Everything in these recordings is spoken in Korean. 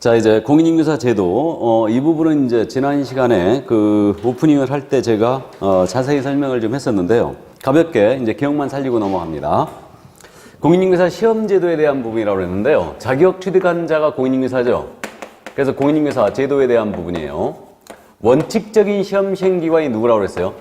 자, 이제 공인인증서 제도, 이 부분은 이제 지난 시간에 그 오프닝을 할 때 제가 자세히 설명을 좀 했었는데요. 가볍게 이제 기억만 살리고 넘어갑니다. 공인인증서 시험 제도에 대한 부분이라고 했는데요. 자격 취득한 자가 공인인증서죠. 그래서 공인인증서 제도에 대한 부분이에요. 원칙적인 시험 시행기관이 누구라고 그랬어요?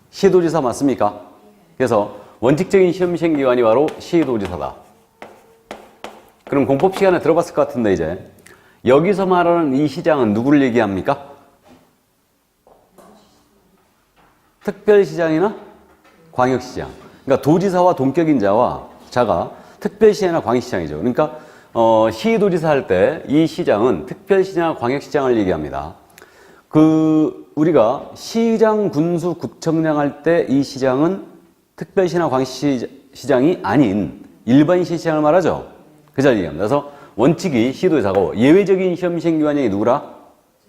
시도지사 맞습니까? 그래서 원칙적인 시험 시행기관이 바로 시도지사다. 그럼 공법 시간에 들어봤을 것 같은데 이제 여기서 말하는 이 시장은 누구를 얘기합니까? 특별시장이나 광역시장. 그러니까 도지사와 동격인 자가 특별시장이나 광역시장이죠. 그러니까 시도지사 할 때 이 시장은 특별시장이나 광역시장을 얘기합니다. 우리가 시장, 군수, 구청장 할 때 이 시장은 특별시나 광역시장이 아닌 일반 시장을 말하죠. 그 잘 얘기합니다. 그래서 원칙이 시도지사고 예외적인 시험 시행기관이 누구라?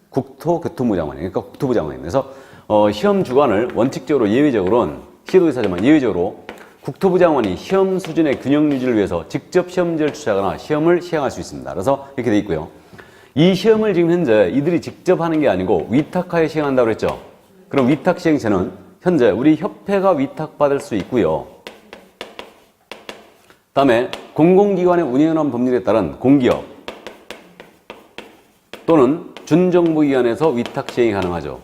국토교통부 장관이에요. 그러니까 국토부 장관입니다. 그래서 시험 주관을 원칙적으로 예외적으로는 시도지사지만 예외적으로 국토부 장관이 시험 수준의 균형 유지를 위해서 직접 시험지를 추진하거나 시험을 시행할 수 있습니다. 그래서 이렇게 돼 있고요. 이 시험을 지금 현재 이들이 직접 하는 게 아니고 위탁하에 시행한다고 그랬죠. 그럼 위탁 시행체는 현재 우리 협회가 위탁받을 수 있고요. 다음에 공공기관의 운영하는 법률에 따른 공기업 또는 준정부기관에서 위탁 시행이 가능하죠.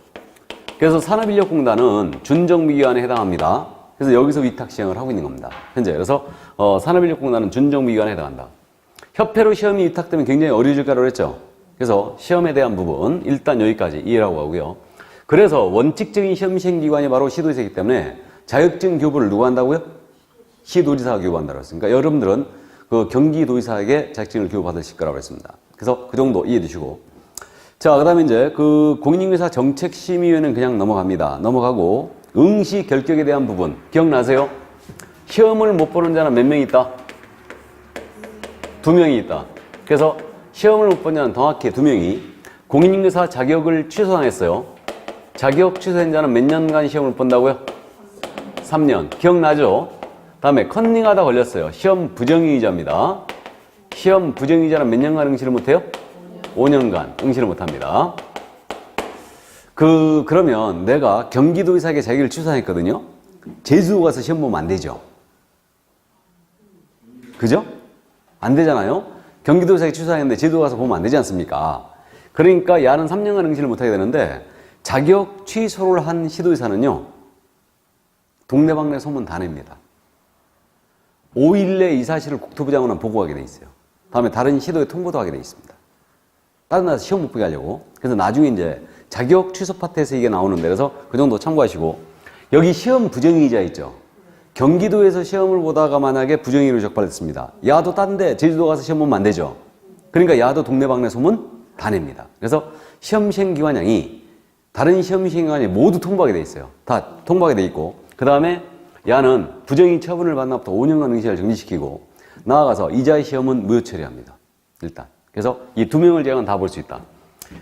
그래서 산업인력공단은 준정부기관에 해당합니다. 그래서 여기서 위탁 시행을 하고 있는 겁니다. 현재. 그래서 산업인력공단은 준정부기관에 해당한다. 협회로 시험이 위탁되면 굉장히 어려워질 거라고 했죠. 그래서 시험에 대한 부분 일단 여기까지 이해라고 하고요. 그래서 원칙적인 시험 시행기관이 바로 시도지사이기 때문에 자격증 교부를 누가 한다고요? 시도지사가 교부한다고 했습니다. 그러니까 여러분들은 그 경기도지사에게 자격증을 교부받으실 거라고 했습니다. 그래서 그 정도 이해해 두시고. 자, 그 다음에 이제 그 공인인증서 정책심의위원회는 그냥 넘어갑니다. 넘어가고 응시 결격에 대한 부분 기억나세요? 시험을 못 보는 자는 몇 명이 있다? 2명이 있다. 그래서 시험을 못 본 자는 정확히 2명이 공인인증서 자격을 취소당했어요. 자격 취소된 자는 몇 년간 시험을 본다고요? 3년. 기억나죠? 다음에 컨닝하다 걸렸어요. 시험 부정의의자입니다. 시험 부정의의자는 몇 년간 응시를 못해요? 5년간 응시를 못합니다. 그러면 내가 경기도지사에게 자격을 취소했거든요. 제주도 가서 시험 보면 안 되죠. 그죠? 안 되잖아요. 경기도지사에게 취소했는데 제주도 가서 보면 안 되지 않습니까? 그러니까 야는 3년간 응시를 못하게 되는데 자격 취소를 한 시도지사는요. 동네방네 소문 다 냅니다. 5일 내에 이 사실을 국토부 장관은 보고하게 돼 있어요. 다음에 다른 시도에 통보도 하게 돼 있습니다. 다른 나라에서 시험 못 보게 하려고. 그래서 나중에 이제 자격 취소 파트에서 이게 나오는데 그래서 그 정도 참고하시고 여기 시험 부정의의자 있죠. 경기도에서 시험을 보다가 만약에 부정의의로 적발됐습니다. 야도 딴데 제주도 가서 시험 보면 안 되죠. 그러니까 야도 동네방네 소문 다 냅니다. 그래서 시험 시행기관장이 다른 시험 시행기관이 모두 통보하게 돼 있어요. 다 통보하게 돼 있고 그 다음에 야는 부정의 처분을 받나부터 5년간 응시를 정지시키고 나아가서 이자의 시험은 무효 처리합니다. 일단. 그래서 이 2명을 제외한 다 볼 수 있다.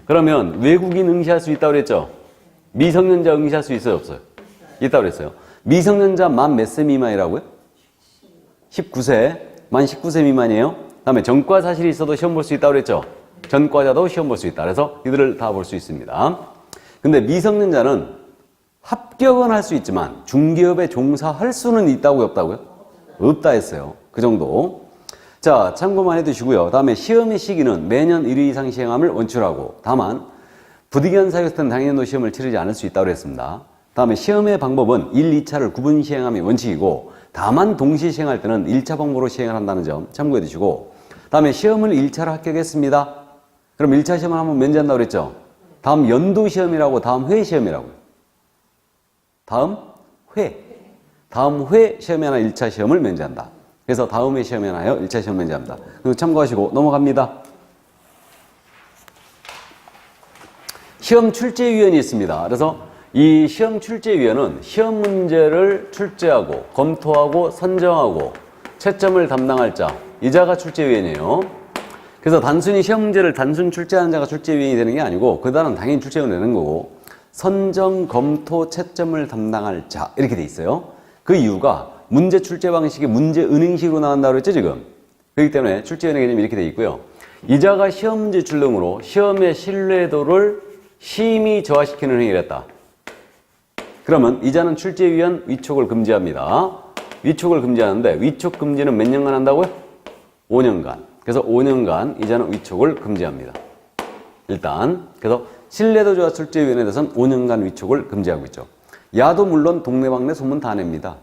그러면 외국인 응시할 수 있다고 그랬죠? 미성년자 응시할 수 있어요? 없어요? 있다고 그랬어요. 미성년자 만 몇 세 미만이라고요? 19세. 만 19세 미만이에요. 그 다음에 전과 사실이 있어도 시험 볼 수 있다고 그랬죠? 전과자도 시험 볼 수 있다. 그래서 이들을 다 볼 수 있습니다. 근데 미성년자는 합격은 할 수 있지만 중기업에 종사할 수는 있다고요? 없다고요? 없다 했어요. 그 정도. 자, 참고만 해두시고요. 다음에 시험의 시기는 매년 1회 이상 시행함을 원칙하고 다만 부득이한 사유일 때는 당연히 시험을 치르지 않을 수 있다고 했습니다. 다음에 시험의 방법은 1, 2차를 구분 시행함이 원칙이고 다만 동시 시행할 때는 1차 방법으로 시행을 한다는 점 참고해 두시고 다음에 시험을 1차로 합격했습니다. 그럼 1차 시험을 한번 면제한다고 그랬죠? 다음 연도 시험이라고 다음 회 시험이라고요. 다음 회 시험에 하나 1차 시험을 면제한다. 그래서 다음 회 시험에 하나요 1차 시험 면제합니다. 그리고 참고하시고 넘어갑니다. 시험 출제위원이 있습니다. 그래서 이 시험 출제위원은 시험 문제를 출제하고 검토하고 선정하고 채점을 담당할 자, 이 자가 출제위원이에요. 그래서 단순히 시험 문제를 단순 출제하는 자가 출제위원이 되는 게 아니고 그다음은 당연히 출제위원이 되는 거고 선정, 검토, 채점을 담당할 자 이렇게 돼 있어요. 그 이유가 문제 출제 방식이 문제 은행식으로 나온다고 그랬죠, 지금. 그렇기 때문에 출제 은행 개념이 이렇게 되어 있고요. 이자가 시험 문제 출력으로 시험의 신뢰도를 심히 저하시키는 행위를 했다. 그러면 이자는 출제에 의한 위촉을 금지합니다. 위촉을 금지하는데 위촉 금지는 몇 년간 한다고요? 5년간. 그래서 5년간 이자는 위촉을 금지합니다. 일단 그래서 신뢰도 저하 출제위원회에 대해서는 5년간 위촉을 금지하고 있죠. 야도 물론 동네방네 소문 다 냅니다.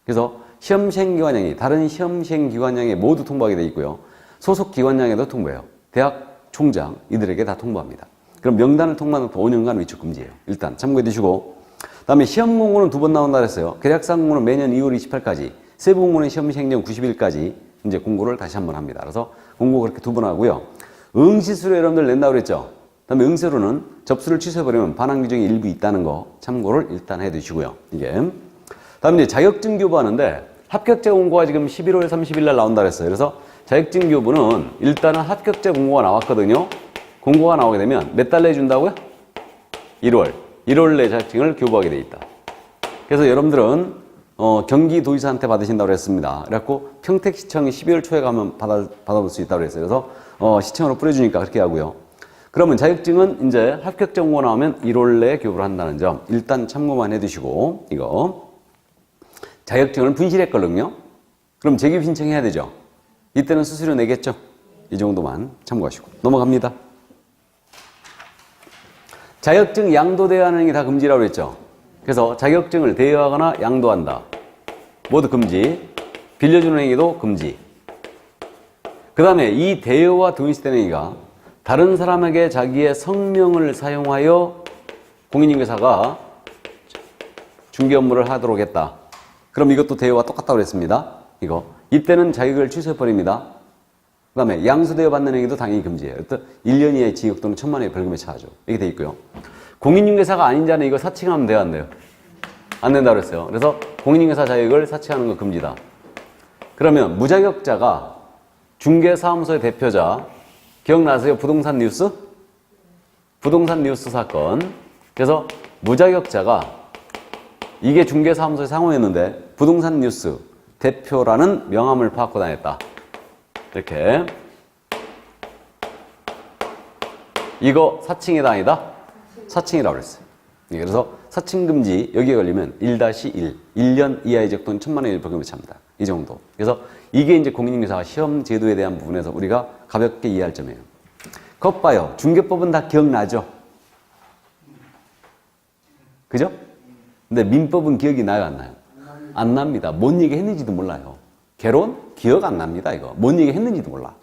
그래서 시험시행기관장이 다른 시험시행기관장에 모두 통보하게 돼 있고요. 소속 기관장에도 통보해요. 대학 총장 이들에게 다 통보합니다. 그럼 명단을 통보하는 5년간 위촉 금지예요. 일단 참고해 두시고, 다음에 시험 공고는 2번 나온다 그랬어요. 계약사 공고는 매년 2월 28일까지, 세부 공고는 시험 시행령 90일까지 이제 공고를 다시 한번 합니다. 그래서 공고 그렇게 2번 하고요. 응시수로 여러분들 낸다고 그랬죠. 다음에 응시로는 접수를 취소해버리면 반환 규정이 일부 있다는 거 참고를 일단 해두시고요. 이게 다음 이제 자격증 교부하는데 합격자 공고가 지금 11월 30일 날 나온다 그랬어요. 그래서 자격증 교부는 일단은 합격자 공고가 나왔거든요. 공고가 나오게 되면 몇 달 내에 준다고요? 1월 내 자격증을 교부하게 돼 있다. 그래서 여러분들은 경기도지사한테 받으신다고 했습니다. 그래갖고 평택시청이 12월 초에 가면 받아볼 수 있다고 그랬어요. 그래서 시청으로 뿌려주니까 그렇게 하고요. 그러면 자격증은 이제 합격자 공고 나오면 1월 내에 교부를 한다는 점 일단 참고만 해두시고, 이거 자격증을 분실했거든요. 그럼 재교부 신청해야 되죠. 이때는 수수료 내겠죠. 이 정도만 참고하시고 넘어갑니다. 자격증 양도 대여하는 행위 다 금지라고 했죠. 그래서 자격증을 대여하거나 양도한다. 모두 금지. 빌려주는 행위도 금지. 그 다음에 이 대여와 동일시되는 행위가 다른 사람에게 자기의 성명을 사용하여 공인중개사가 중개 업무를 하도록 했다. 그럼 이것도 대여와 똑같다고 그랬습니다. 이때는 자격을 취소해버립니다. 그 다음에 양수대여 받는 행위도 당연히 금지예요. 1년 이하의 징역 또는 1,000만 원의 벌금에 처하죠. 이렇게 돼 있고요. 공인중개사가 아닌 자는 이거 사칭하면 돼요, 안 돼요? 안 된다고 그랬어요. 그래서 공인중개사 자격을 사칭하는 거 금지다. 그러면 무자격자가 중개사무소의 대표자, 기억나세요? 부동산 뉴스? 부동산 뉴스 사건. 그래서 무자격자가 이게 중개사무소의 상호였는데 부동산 뉴스 대표라는 명함을 파악고 다녔다. 이렇게. 이거 사칭이다 아니다? 사칭이라고 그랬어요. 그래서 사칭금지 여기에 걸리면 1-1, 1년 이하의 적 또는 1,000만 원의 벌금에 처합니다. 이 정도. 그래서 이게 이제 공인중개사 시험 제도에 대한 부분에서 우리가 가볍게 이해할 점이에요. 것 봐요. 중개법은 다 기억나죠? 그죠? 근데 민법은 기억이 나요, 안 나요? 안 납니다. 뭔 얘기 했는지도 몰라요. 개론? 기억 안 납니다, 이거. 뭔 얘기 했는지도 몰라.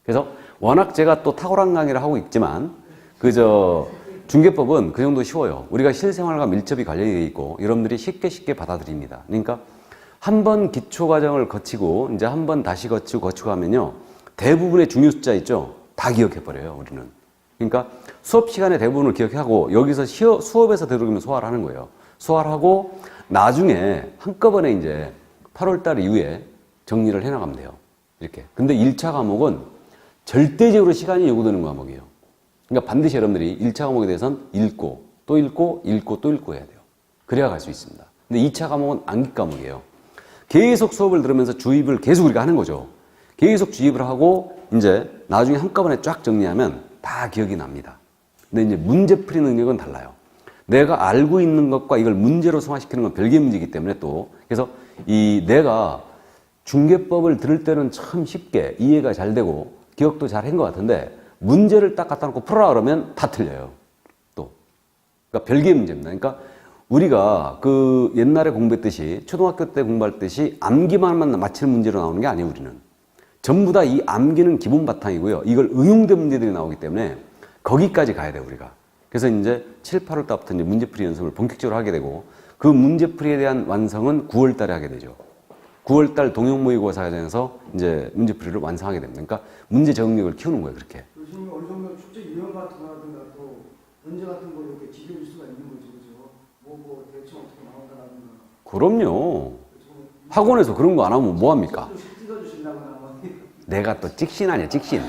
그래서 워낙 제가 또 탁월한 강의를 하고 있지만, 중개법은 그 정도 쉬워요. 우리가 실생활과 밀접히 관련이 되어 있고, 여러분들이 쉽게 받아들입니다. 그러니까, 한 번 기초과정을 거치고, 이제 한 번 다시 거치고 하면요, 대부분의 중요 숫자 있죠? 다 기억해버려요, 우리는. 그러니까, 수업 시간에 대부분을 기억하고, 여기서 수업에서 되도록이면 소화를 하는 거예요. 소화를 하고, 나중에 한꺼번에 이제 8월달 이후에 정리를 해나가면 돼요. 이렇게. 근데 1차 과목은 절대적으로 시간이 요구되는 과목이에요. 그러니까 반드시 여러분들이 1차 과목에 대해서는 읽고, 또 읽고, 읽고, 또 읽고 해야 돼요. 그래야 갈 수 있습니다. 근데 2차 과목은 암기 과목이에요. 계속 수업을 들으면서 주입을 계속 우리가 하는 거죠. 계속 주입을 하고, 이제 나중에 한꺼번에 쫙 정리하면 다 기억이 납니다. 근데 이제 문제 풀이 능력은 달라요. 내가 알고 있는 것과 이걸 문제로 승화시키는 건 별개의 문제이기 때문에 또, 그래서 내가 중개법을 들을 때는 참 쉽게 이해가 잘 되고 기억도 잘 한 것 같은데 문제를 딱 갖다 놓고 풀어라 그러면 다 틀려요. 또. 그러니까 별개의 문제입니다. 그러니까 우리가 옛날에 공부했듯이 초등학교 때 공부할 듯이 암기만 맞히는 문제로 나오는 게 아니에요, 우리는. 전부 다 이 암기는 기본 바탕이고요. 이걸 응용된 문제들이 나오기 때문에 거기까지 가야 돼요, 우리가. 그래서 이제 7, 8월 달부터 이제 문제풀이 연습을 본격적으로 하게 되고 그 문제풀이에 대한 완성은 9월 달에 하게 되죠. 9월 달 동형모의고사 과정에서 이제 문제풀이를 완성하게 됩니다. 그러니까 문제 적응력을 키우는 거예요, 그렇게. 교수님 어느 정도 출제 유형 같은 거라든가 또 문제 같은 거 이렇게 지켜줄 수가 있는 거죠, 그죠? 뭐 대충 어떻게 나온다라든가. 그럼요. 학원에서 그런 거 안 하면 뭐 합니까? 찍어주신다거나. 내가 또 찍신 아니야, 찍신.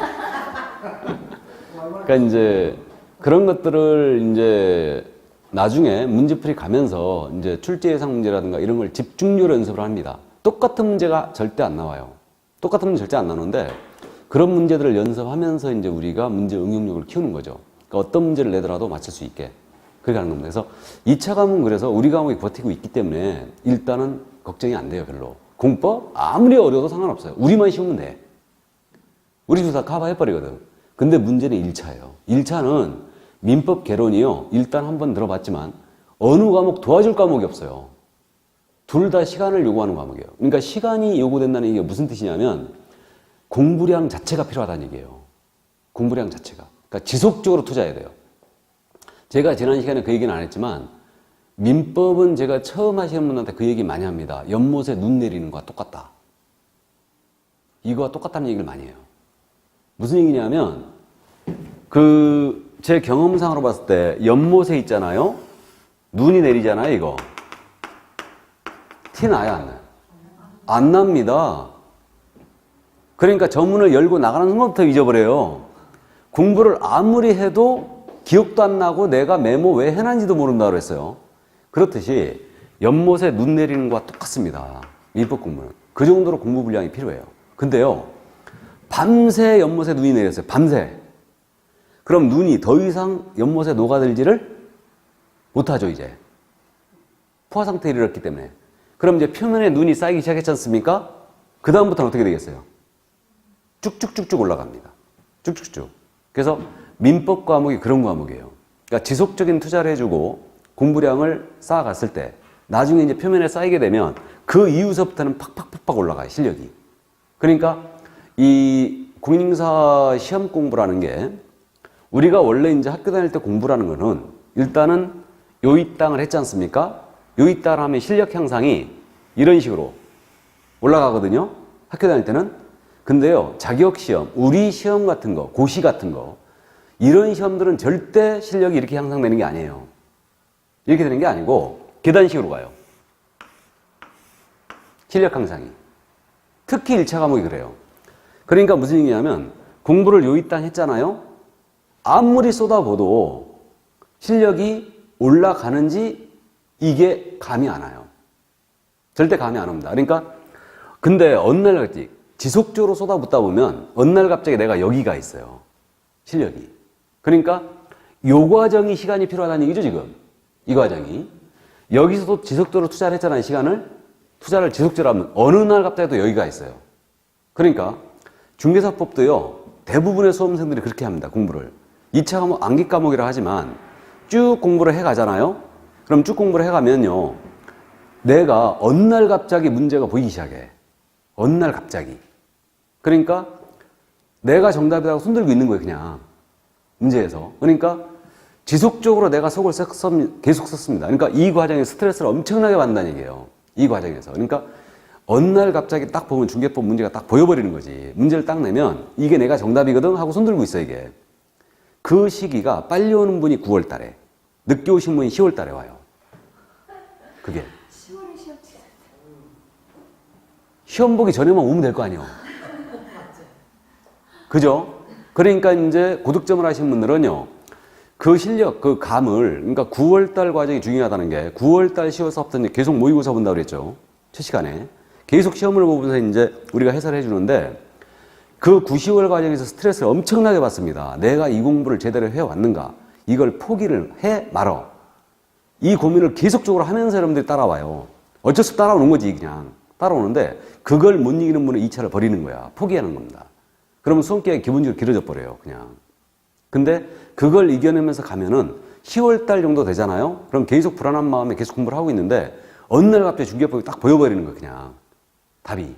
그러니까 이제 그런 것들을 이제 나중에 문제풀이 가면서 이제 출제 예상 문제라든가 이런 걸 집중적으로 연습을 합니다. 똑같은 문제가 절대 안 나와요. 똑같은 문제 절대 안 나오는데 그런 문제들을 연습하면서 이제 우리가 문제 응용력을 키우는 거죠. 그러니까 어떤 문제를 내더라도 맞출 수 있게. 그렇게 하는 겁니다. 그래서 2차 과목은 그래서 우리 과목이 버티고 있기 때문에 일단은 걱정이 안 돼요, 별로. 공법? 아무리 어려워도 상관없어요. 우리만 쉬우면 돼. 우리 주사 커버해버리거든. 근데 문제는 1차예요. 1차는 민법 개론이요. 일단 한번 들어봤지만 어느 과목 도와줄 과목이 없어요. 둘 다 시간을 요구하는 과목이에요. 그러니까 시간이 요구된다는 게 무슨 뜻이냐면 공부량 자체가 필요하다는 얘기예요. 공부량 자체가. 그러니까 지속적으로 투자해야 돼요. 제가 지난 시간에 그 얘기는 안 했지만 민법은 제가 처음 하시는 분한테 그 얘기 많이 합니다. 연못에 눈 내리는 거와 똑같다. 이거와 똑같다는 얘기를 많이 해요. 무슨 얘기냐면 제 경험상으로 봤을 때 연못에 있잖아요. 눈이 내리잖아요, 이거. 티 나요, 안 나요? 안 납니다. 그러니까 저 문을 열고 나가는 순간부터 잊어버려요. 공부를 아무리 해도 기억도 안 나고 내가 메모 왜 해놨는지도 모른다고 그랬어요. 그렇듯이 연못에 눈 내리는 것과 똑같습니다. 민법 공부는. 그 정도로 공부 분량이 필요해요. 근데요, 밤새 연못에 눈이 내렸어요. 밤새. 그럼 눈이 더 이상 연못에 녹아들지를 못하죠, 이제. 포화 상태에 이르렀기 때문에. 그럼 이제 표면에 눈이 쌓이기 시작했지 않습니까? 그 다음부터는 어떻게 되겠어요? 쭉쭉쭉쭉 올라갑니다. 쭉쭉쭉. 그래서 민법 과목이 그런 과목이에요. 그러니까 지속적인 투자를 해주고 공부량을 쌓아갔을 때 나중에 이제 표면에 쌓이게 되면 그 이후서부터는 팍팍팍팍 올라가요, 실력이. 그러니까 이 공인인사 시험 공부라는 게 우리가 원래 이제 학교 다닐 때 공부라는 거는 일단은 요입당을 했지 않습니까? 요입당을 하면 실력 향상이 이런 식으로 올라가거든요. 학교 다닐 때는. 근데요, 자격시험, 우리 시험 같은 거, 고시 같은 거, 이런 시험들은 절대 실력이 이렇게 향상되는 게 아니에요. 이렇게 되는 게 아니고 계단식으로 가요. 실력 향상이. 특히 1차 과목이 그래요. 그러니까 무슨 얘기냐면 공부를 요입당 했잖아요. 아무리 쏟아봐도 실력이 올라가는지 이게 감이 안 와요. 절대 감이 안 옵니다. 그러니까 근데 어느 날 갑자기 지속적으로 쏟아붓다 보면 어느 날 갑자기 내가 여기가 있어요. 실력이. 그러니까 요 과정이 시간이 필요하다는 얘기죠, 지금. 이 과정이. 여기서도 지속적으로 투자를 했잖아요, 시간을. 투자를 지속적으로 하면 어느 날 갑자기 또 여기가 있어요. 그러니까 중개사법도요, 대부분의 수험생들이 그렇게 합니다, 공부를. 2차 과목, 암기 과목이라 하지만 쭉 공부를 해가잖아요. 그럼 쭉 공부를 해가면요, 내가 어느 날 갑자기 문제가 보이기 시작해. 어느 날 갑자기. 그러니까 내가 정답이라고 손들고 있는 거예요, 그냥. 문제에서. 그러니까 지속적으로 내가 속을 계속 썼습니다. 그러니까 이 과정에 스트레스를 엄청나게 받는다는 얘기예요. 이 과정에서. 그러니까 어느 날 갑자기 딱 보면 중개법 문제가 딱 보여버리는 거지. 문제를 딱 내면 이게 내가 정답이거든 하고 손들고 있어, 이게. 그 시기가 빨리 오는 분이 9월 달에, 늦게 오신 분이 10월 달에 와요. 그게. 10월에 시험 치는 시험 보기 전에만 오면 될 거 아니에요. 그죠? 그러니까 이제 고득점을 하신 분들은요, 그 실력, 그 감을, 그러니까 9월달 과정이 중요하다는 게 9월달 시험서부터 이제 계속 모의고사 본다고 그랬죠. 첫 시간에. 계속 시험을 보면서 이제 우리가 해설해 주는데 그 9, 10월 과정에서 스트레스를 엄청나게 받습니다. 내가 이 공부를 제대로 해왔는가? 이걸 포기를 해 말어. 이 고민을 계속적으로 하면서 여러분들이 따라와요. 어쩔 수 없이 따라오는 거지, 그냥. 따라오는데 그걸 못 이기는 분은 2차를 버리는 거야. 포기하는 겁니다. 그러면 수험 기간이 기본적으로 길어져 버려요, 그냥. 근데 그걸 이겨내면서 가면은 10월 달 정도 되잖아요? 그럼 계속 불안한 마음에 계속 공부를 하고 있는데 어느 날 갑자기 중개법이 딱 보여버리는 거예요, 그냥. 답이.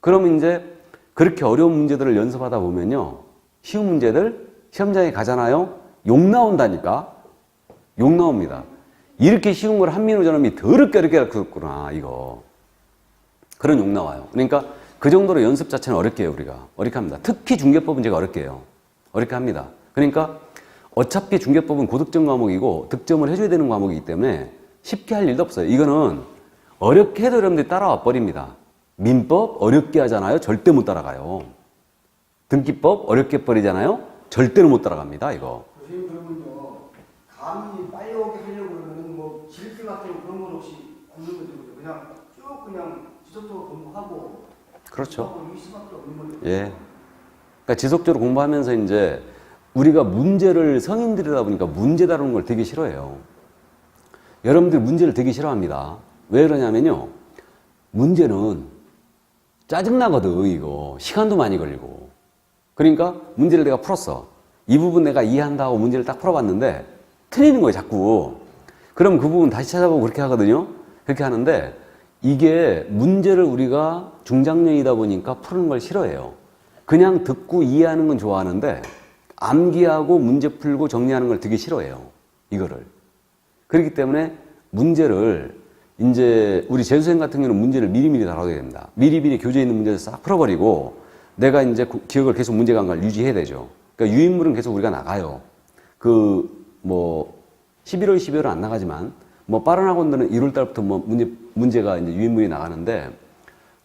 그러면 이제 그렇게 어려운 문제들을 연습하다 보면요, 쉬운 문제들 시험장에 가잖아요? 욕 나온다니까? 욕 나옵니다. 이렇게 쉬운 걸 한민호 저놈이 더럽게 어렵게 가르쳤구나, 이거. 그런 욕 나와요. 그러니까 그 정도로 연습 자체는 어렵게 해요, 우리가. 어렵게 합니다. 특히 중개법은 제가 어렵게 해요. 어렵게 합니다. 그러니까 어차피 중개법은 고득점 과목이고 득점을 해줘야 되는 과목이기 때문에 쉽게 할 일도 없어요. 이거는 어렵게 해도 여러분들이 따라와 버립니다. 민법 어렵게 하잖아요. 절대 못 따라가요. 등기법 어렵게 버리잖아요. 절대로 못 따라갑니다, 이거. 선생님, 그러면요, 감이 빨리 오게 하려고 그냥 쭉 그냥 지속적으로 공부하고 그렇죠. 하고 이 수밖에 없는 거죠. 예. 그러니까 지속적으로 공부하면서 이제 우리가 문제를 성인들이다 보니까 문제 다루는 걸 되게 싫어해요. 여러분들 문제를 되게 싫어합니다. 왜 그러냐면요. 문제는 짜증나거든, 이거. 시간도 많이 걸리고. 그러니까 문제를 내가 풀었어. 이 부분 내가 이해한다 하고 문제를 딱 풀어봤는데 틀리는 거예요, 자꾸. 그럼 그 부분 다시 찾아보고 그렇게 하거든요. 그렇게 하는데 이게 문제를 우리가 중장년이다 보니까 푸는 걸 싫어해요. 그냥 듣고 이해하는 건 좋아하는데 암기하고 문제 풀고 정리하는 걸 되게 싫어해요. 이거를. 그렇기 때문에 문제를 이제 우리 재수생 같은 경우는 문제를 미리미리 다뤄야 됩니다. 미리미리 교재에 있는 문제를 싹 풀어버리고 내가 이제 기억을 계속 문제 감각을 유지해야 되죠. 그러니까 유인물은 계속 우리가 나가요. 그 뭐 11월, 12월은 안 나가지만 뭐 빠른 학원들은 1월 달부터 뭐 문제가 이제 유인물이 나가는데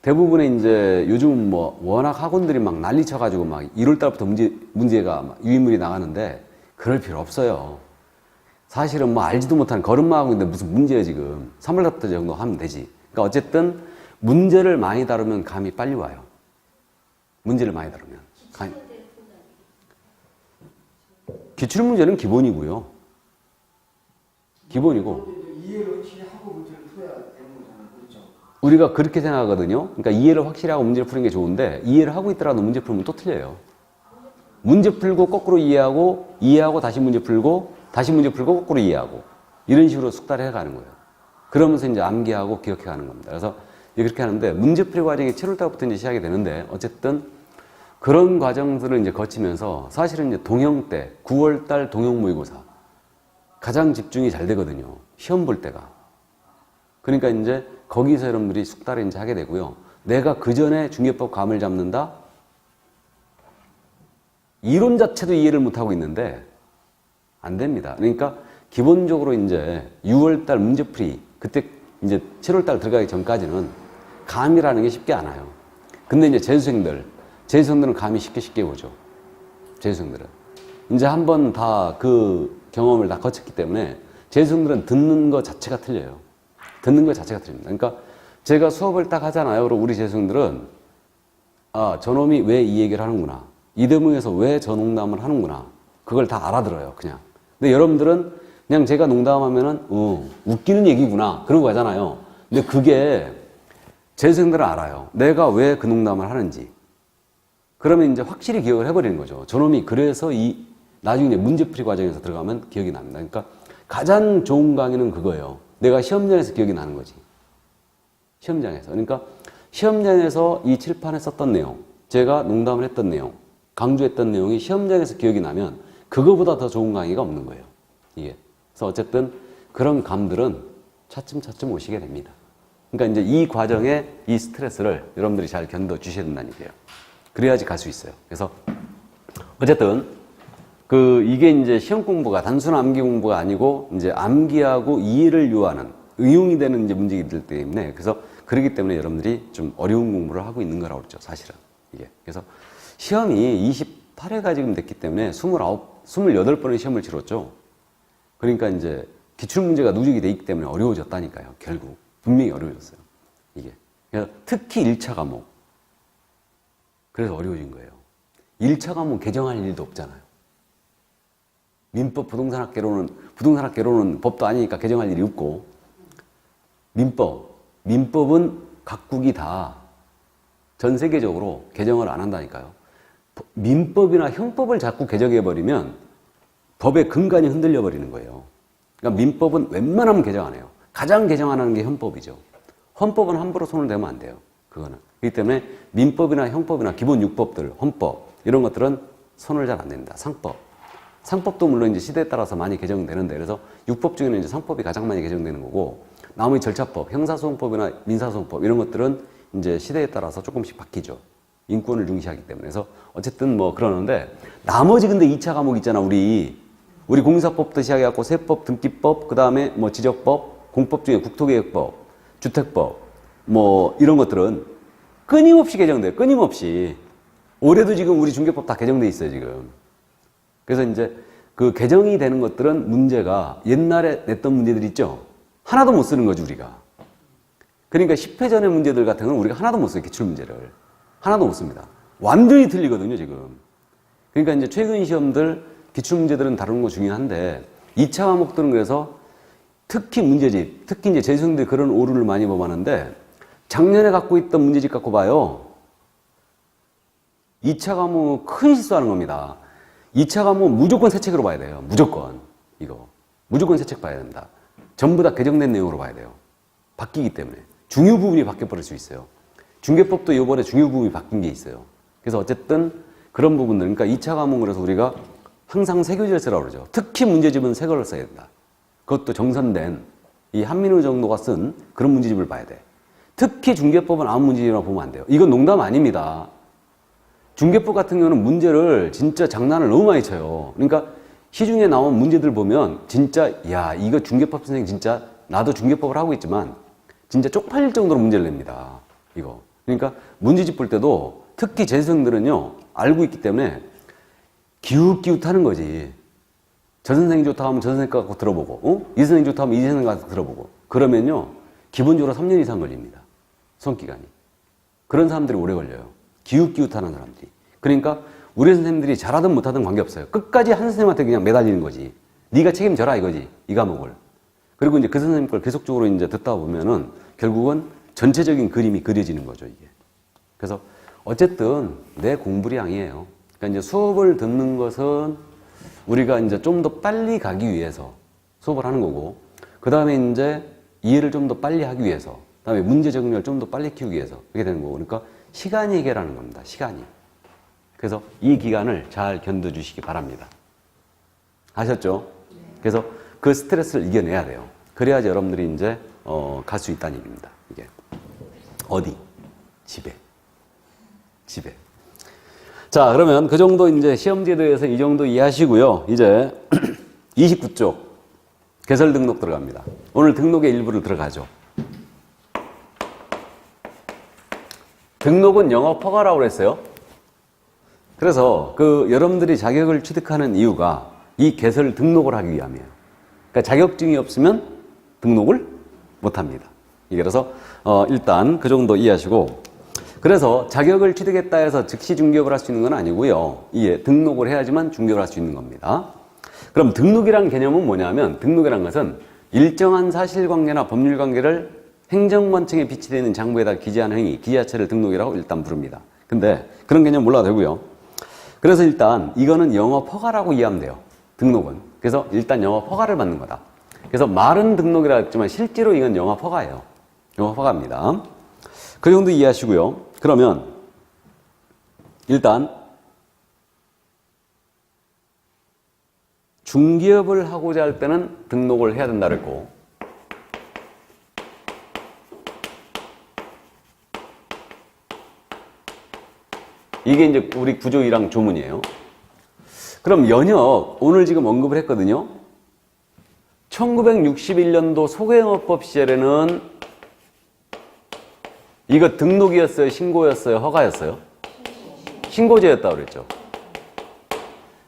대부분의 이제 요즘 뭐 워낙 학원들이 막 난리 쳐가지고 막 1월 달부터 문제가 막 유인물이 나가는데 그럴 필요 없어요. 사실은 뭐 알지도 못하는 걸음마하고 있는데 무슨 문제예요 지금. 3월 달부터 정도 하면 되지. 그러니까 어쨌든 문제를 많이 다루면 감이 빨리 와요. 문제를 많이 다루면. 기출문제는 기본이고요. 기본이고. 이해를 확실히 하고 문제를 풀어야 되는 거잖아요. 그렇죠? 우리가 그렇게 생각하거든요. 그러니까 이해를 확실히 하고 문제를 푸는 게 좋은데 이해를 하고 있더라도 문제 풀면 또 틀려요. 문제 풀고 거꾸로 이해하고 다시 문제 풀고 다시 문제 풀고 거꾸로 이해하고 이런 식으로 숙달을 해가는 거예요. 그러면서 이제 암기하고 기억해가는 겁니다. 그래서 이렇게 하는데 문제풀이 과정이 7월 달부터 이제 시작이 되는데 어쨌든 그런 과정들을 이제 거치면서 사실은 이제 동영 때 9월 달 동영 모의고사 가장 집중이 잘 되거든요. 시험 볼 때가. 그러니까 이제 거기서 여러분들이 숙달을 이제 하게 되고요. 내가 그 전에 중개법 감을 잡는다? 이론 자체도 이해를 못하고 있는데 안 됩니다. 그러니까 기본적으로 이제 6월 달 문제풀이 그때 이제 7월 달 들어가기 전까지는 감이라는 게 쉽게 안 와요. 근데 이제 재수생들은 감이 쉽게 오죠. 재수생들은. 이제 한번 다 그 경험을 다 거쳤기 때문에 재수생들은 듣는 것 자체가 틀려요. 듣는 것 자체가 틀립니다. 그러니까 제가 수업을 딱 하잖아요. 그럼 우리 재수생들은 아, 저놈이 왜 이 얘기를 하는구나. 이 대목에서 왜 저 농담을 하는구나. 그걸 다 알아들어요, 그냥. 근데 여러분들은 그냥 제가 농담하면은, 웃기는 얘기구나. 그런 거 하잖아요. 근데 그게 재수생들은 알아요. 내가 왜 그 농담을 하는지. 그러면 이제 확실히 기억을 해버리는 거죠. 저놈이 그래서 나중에 문제풀이 과정에서 들어가면 기억이 납니다. 그러니까 가장 좋은 강의는 그거예요. 내가 시험장에서 기억이 나는 거지. 시험장에서. 그러니까 시험장에서 이 칠판에 썼던 내용, 제가 농담을 했던 내용, 강조했던 내용이 시험장에서 기억이 나면 그거보다 더 좋은 강의가 없는 거예요. 이게. 그래서 어쨌든 그런 감들은 차츰차츰 오시게 됩니다. 그러니까 이제 이 과정에 이 스트레스를 여러분들이 잘 견뎌 주셔야 된다는 얘기예요. 그래야지 갈 수 있어요. 그래서 어쨌든 이게 이제 시험 공부가 단순 암기 공부가 아니고 이제 암기하고 이해를 요하는 응용이 되는 이제 문제이기 때문에 그래서 그렇기 때문에 여러분들이 좀 어려운 공부를 하고 있는 거라고 그러죠. 사실은 이게. 그래서 시험이 28회가 지금 됐기 때문에 28번의 시험을 치렀죠. 그러니까 이제 기출문제가 누적이 돼 있기 때문에 어려워졌다니까요. 결국. 분명히 어려워졌어요. 이게. 그래서 특히 1차 과목. 그래서 어려워진 거예요. 1차 과목 개정할 일도 없잖아요. 민법 부동산학개론은 법도 아니니까 개정할 일이 없고, 민법은 각국이 다 전 세계적으로 개정을 안 한다니까요. 민법이나 형법을 자꾸 개정해버리면 법의 근간이 흔들려 버리는 거예요. 그러니까 민법은 웬만하면 개정 안 해요. 가장 개정 안 하는 게 헌법이죠. 헌법은 함부로 손을 대면 안 돼요. 그거는. 그렇기 때문에 민법이나 형법이나 기본 6법들, 헌법 이런 것들은 손을 잘 안 냅니다. 상법도 물론 이제 시대에 따라서 많이 개정되는데 그래서 6법 중에는 이제 상법이 가장 많이 개정되는 거고 나머지 절차법, 형사소송법이나 민사소송법 이런 것들은 이제 시대에 따라서 조금씩 바뀌죠. 인권을 중시하기 때문에. 그래서 어쨌든 뭐 그러는데 나머지 근데 2차 과목 있잖아. 우리 공사법부터 시작해갖고 세법, 등기법, 그 다음에 뭐 지적법, 공법 중에 국토개혁법, 주택법 뭐 이런 것들은 끊임없이 개정돼요. 끊임없이. 올해도 지금 우리 중개법 다 개정돼 있어요, 지금. 그래서 이제 그 개정이 되는 것들은 문제가 옛날에 냈던 문제들 있죠? 하나도 못 쓰는 거지, 우리가. 그러니까 10회 전의 문제들 같은 건 우리가 하나도 못 써요. 기출문제를. 하나도 못 씁니다. 완전히 틀리거든요, 지금. 그러니까 이제 최근 시험들 기출문제들은 다루는 거 중요한데 2차 과목들은 그래서 특히 문제집, 특히 이제 재수생들이 그런 오류를 많이 범하는데 작년에 갖고 있던 문제집 갖고 봐요. 2차 과목은 큰 실수하는 겁니다. 2차 과목은 무조건 새 책으로 봐야 돼요. 무조건. 이거. 무조건 새 책 봐야 된다. 전부 다 개정된 내용으로 봐야 돼요. 바뀌기 때문에. 중요 부분이 바뀌어버릴 수 있어요. 중개법도 이번에 중요 부분이 바뀐 게 있어요. 그래서 어쨌든 그런 부분들, 그러니까 2차 과목을 해서 우리가 항상 새 교재를 쓰라고 그러죠. 특히 문제집은 새 걸로 써야 된다. 그것도 정선된 이 한민우 정도가 쓴 그런 문제집을 봐야 돼. 특히 중개법은 아무 문제집이나 보면 안 돼요. 이건 농담 아닙니다. 중개법 같은 경우는 문제를 진짜 장난을 너무 많이 쳐요. 그러니까 시중에 나온 문제들 보면 진짜 야 이거 중개법 선생님 진짜 나도 중개법을 하고 있지만 진짜 쪽팔릴 정도로 문제를 냅니다. 이거. 그러니까 문제집 볼 때도 특히 재수생들은요 알고 있기 때문에 기웃기웃하는 거지. 저 선생님 좋다 하면 저 선생님 거 갖고 들어보고 이 선생님 좋다 하면 이 선생님 갖고 들어보고 그러면요 기본적으로 3년 이상 걸립니다. 수험기간이. 그런 사람들이 오래 걸려요. 기웃기웃하는 사람들이. 그러니까 우리 선생님들이 잘하든 못하든 관계없어요. 끝까지 한 선생님한테 그냥 매달리는 거지. 네가 책임져라 이거지. 이 과목을. 그리고 이제 그 선생님 걸 계속적으로 이제 듣다 보면은 결국은 전체적인 그림이 그려지는 거죠, 이게. 그래서 어쨌든 내 공부량이에요. 그러니까 이제 수업을 듣는 것은 우리가 이제 좀 더 빨리 가기 위해서 수업을 하는 거고, 그 다음에 이제 이해를 좀 더 빨리 하기 위해서, 그 다음에 문제 적응력을 좀 더 빨리 키우기 위해서 그렇게 되는 거고, 그러니까 시간이 해결하는 겁니다. 시간이. 그래서 이 기간을 잘 견뎌주시기 바랍니다. 아셨죠? 그래서 그 스트레스를 이겨내야 돼요. 그래야지 여러분들이 이제 갈 수 있다는 얘기입니다. 이게 어디? 집에. 집에. 자, 그러면 그 정도 이제 시험지에 대해서 이 정도 이해하시고요. 이제 29쪽 개설 등록 들어갑니다. 오늘 등록의 일부를 들어가죠. 등록은 영업 허가라고 그랬어요. 그래서 그 여러분들이 자격을 취득하는 이유가 이 개설 등록을 하기 위함이에요. 그러니까 자격증이 없으면 등록을 못 합니다. 그래서 일단 그 정도 이해하시고, 그래서 자격을 취득했다 해서 즉시 중개업을 할 수 있는 건 아니고요. 이게 등록을 해야지만 중개업을 할 수 있는 겁니다. 그럼 등록이라는 개념은 뭐냐면, 등록이라는 것은 일정한 사실관계나 법률관계를 행정관청에 비치되어 있는 장부에다 기재하는 행위, 기재 자체를 등록이라고 일단 부릅니다. 근데 그런 개념 몰라도 되고요. 그래서 일단 이거는 영업 허가라고 이해하면 돼요. 등록은. 그래서 일단 영업 허가를 받는 거다. 그래서 말은 등록이라고 했지만 실제로 이건 영업 허가예요. 영업 허가입니다. 그 정도 이해하시고요. 그러면 일단 중개업을 하고자 할 때는 등록을 해야 된다 그랬고, 이게 이제 우리 구조 1항 조문이에요. 그럼 연역, 오늘 지금 언급을 했거든요. 1961년도 소개영업법 시절에는 이거 등록이었어요? 신고였어요? 허가였어요? 신고제였다고 그랬죠.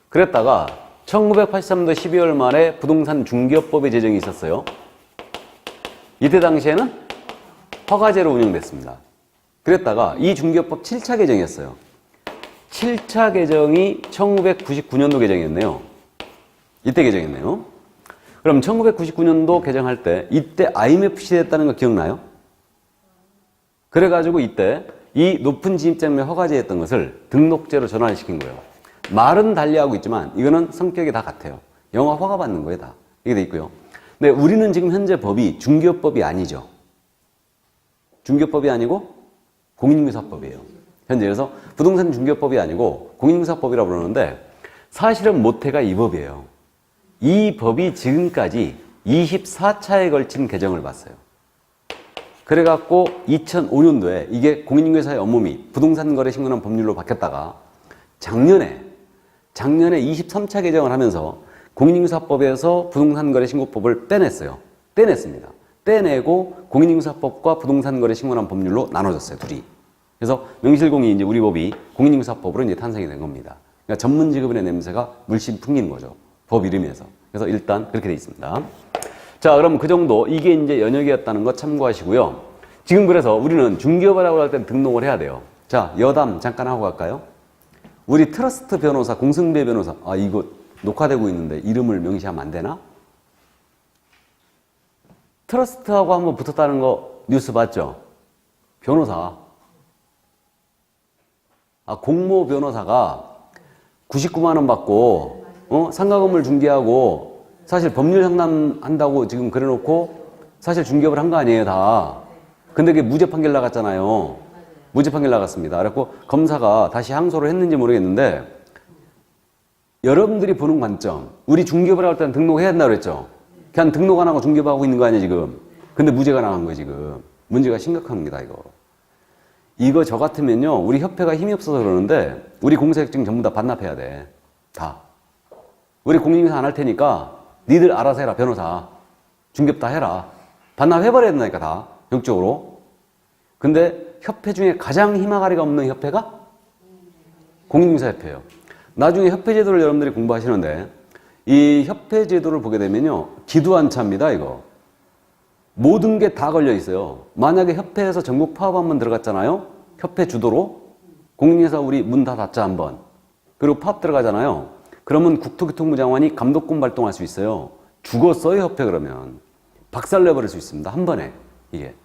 그랬다가 1983년도 12월 말에 부동산 중개업법의 제정이 있었어요. 이때 당시에는 허가제로 운영됐습니다. 그랬다가 이 중개업법 7차 개정이었어요. 7차 개정이 1999년도 개정이었네요. 이때 개정했네요. 그럼 1999년도 개정할 때 이때 IMF 시대였다는 거 기억나요? 그래가지고 이때 이 높은 진입장벽 허가제였던 것을 등록제로 전환을 시킨 거예요. 말은 달리하고 있지만 이거는 성격이 다 같아요. 영업 허가 받는 거예요, 다. 이게 돼 있고요. 근데 우리는 지금 현재 법이 중개업법이 아니죠. 중개업법이 아니고 공인중개사법이에요. 현재. 그래서 부동산 중개업법이 아니고 공인중개사법이라고 그러는데 사실은 모태가 이 법이에요. 이 법이 지금까지 24차에 걸친 개정을 봤어요. 그래갖고 2005년도에 이게 공인중개사의 업무 및 부동산 거래 신고는 법률로 바뀌었다가 작년에 23차 개정을 하면서 공인중개사법에서 부동산 거래 신고법을 빼냈어요. 떼냈습니다. 떼내고 공인중개사법과 부동산 거래 신고난 법률로 나눠졌어요, 둘이. 그래서 명실공히 이제 우리 법이 공인중개사법으로 이제 탄생이 된 겁니다. 그러니까 전문 직업인의 냄새가 물씬 풍기는 거죠. 법 이름에서. 그래서 일단 그렇게 돼 있습니다. 자, 그럼 그 정도, 이게 이제 연역이었다는 거 참고하시고요. 지금 그래서 우리는 중개업을 하고 할 때 등록을 해야 돼요. 자, 여담 잠깐 하고 갈까요? 우리 트러스트 변호사, 공승배 변호사, 아, 이거 녹화되고 있는데 이름을 명시하면 안 되나? 트러스트하고 한번 붙었다는 거 뉴스 봤죠? 변호사. 아, 공모 변호사가 99만 원 받고, 상가 건물 중개하고, 사실 법률 상담한다고 지금 그래 놓고, 사실 중개업을 한 거 아니에요, 다. 근데 그게 무죄 판결 나갔잖아요. 무죄 판결 나갔습니다. 그래갖고 검사가 다시 항소를 했는지 모르겠는데, 여러분들이 보는 관점, 우리 중개업을 할 때는 등록해야 된다고 그랬죠? 그냥 등록 안 하고 중개업하고 있는 거 아니에요, 지금? 근데 무죄가 나간 거예요, 지금. 문제가 심각합니다, 이거. 이거 저 같으면요, 우리 협회가 힘이 없어서 그러는데, 우리 공사협증 전부 다 반납해야 돼. 다. 우리 공인인사 안 할 테니까, 니들 알아서 해라, 변호사. 중개업 다 해라. 반납해버려야 된다니까, 다. 영적으로. 근데 협회 중에 가장 힘아가리가 없는 협회가 공인인사협회예요. 나중에 협회 제도를 여러분들이 공부하시는데, 이 협회 제도를 보게 되면요, 기두안차입니다, 이거. 모든 게 다 걸려 있어요. 만약에 협회에서 전국 파업 한번 들어갔잖아요. 협회 주도로 공인인사 우리 문 다 닫자 한번. 그리고 파업 들어가잖아요. 그러면 국토교통부 장관이 감독권 발동할 수 있어요. 죽었어요, 협회 그러면. 박살내버릴 수 있습니다, 한 번에. 이게.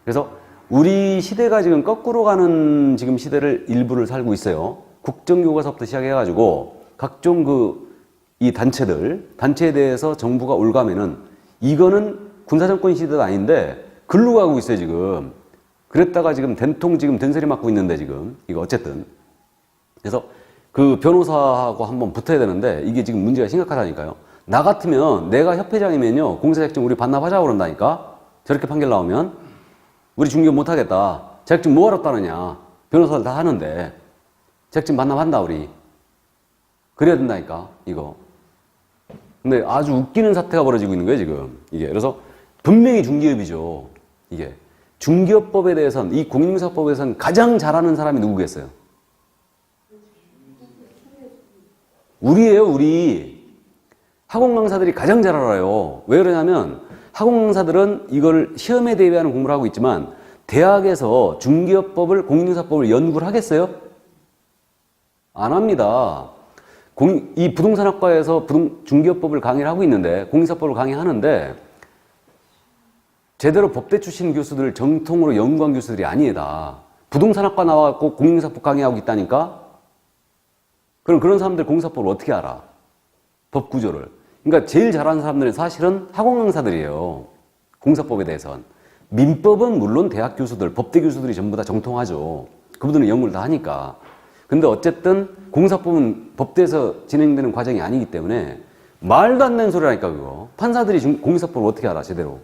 그래서 우리 시대가 지금 거꾸로 가는 지금 시대를 일부를 살고 있어요. 국정교과서부터 시작해가지고 각종 이 단체에 대해서 정부가 올가면은 이거는 군사정권 시대도 아닌데 글로 가고 있어요, 지금. 그랬다가 지금 된통 지금 된소리 맞고 있는데 지금. 이거 어쨌든. 그래서 그 변호사하고 한번 붙어야 되는데 이게 지금 문제가 심각하다니까요. 나 같으면 내가 협회장이면요. 공사자격증 우리 반납하자고 그런다니까. 저렇게 판결 나오면. 우리 중개업 못하겠다. 자격증 뭐하러 따느냐. 변호사들 다 하는데. 자격증 반납한다, 우리. 그래야 된다니까, 이거. 근데 아주 웃기는 사태가 벌어지고 있는 거예요, 지금. 이게. 그래서 분명히 중개업이죠. 이게. 중개업법에 대해서는, 이 공인중개사법에서는 가장 잘하는 사람이 누구겠어요? 우리예요, 우리. 학원 강사들이 가장 잘 알아요. 왜 그러냐면, 학원 강사들은 이걸 시험에 대비하는 공부를 하고 있지만, 대학에서 중개업법을, 공인중개사법을 연구를 하겠어요? 안 합니다. 이 부동산학과에서 중개업법을 강의를 하고 있는데, 공인사법을 강의하는데, 제대로 법대 출신 교수들, 정통으로 연구한 교수들이 아니에다. 부동산학과 나와갖고 공인사법 강의하고 있다니까? 그럼 그런 사람들 공인사법을 어떻게 알아? 법 구조를. 그러니까 제일 잘하는 사람들은 사실은 학원 강사들이에요. 공사법에 대해서는. 민법은 물론 대학 교수들, 법대 교수들이 전부 다 정통하죠. 그분들은 연구를 다 하니까. 근데 어쨌든 공사법은 법대에서 진행되는 과정이 아니기 때문에 말도 안 되는 소리라니까, 그거. 판사들이 공사법을 어떻게 알아, 제대로?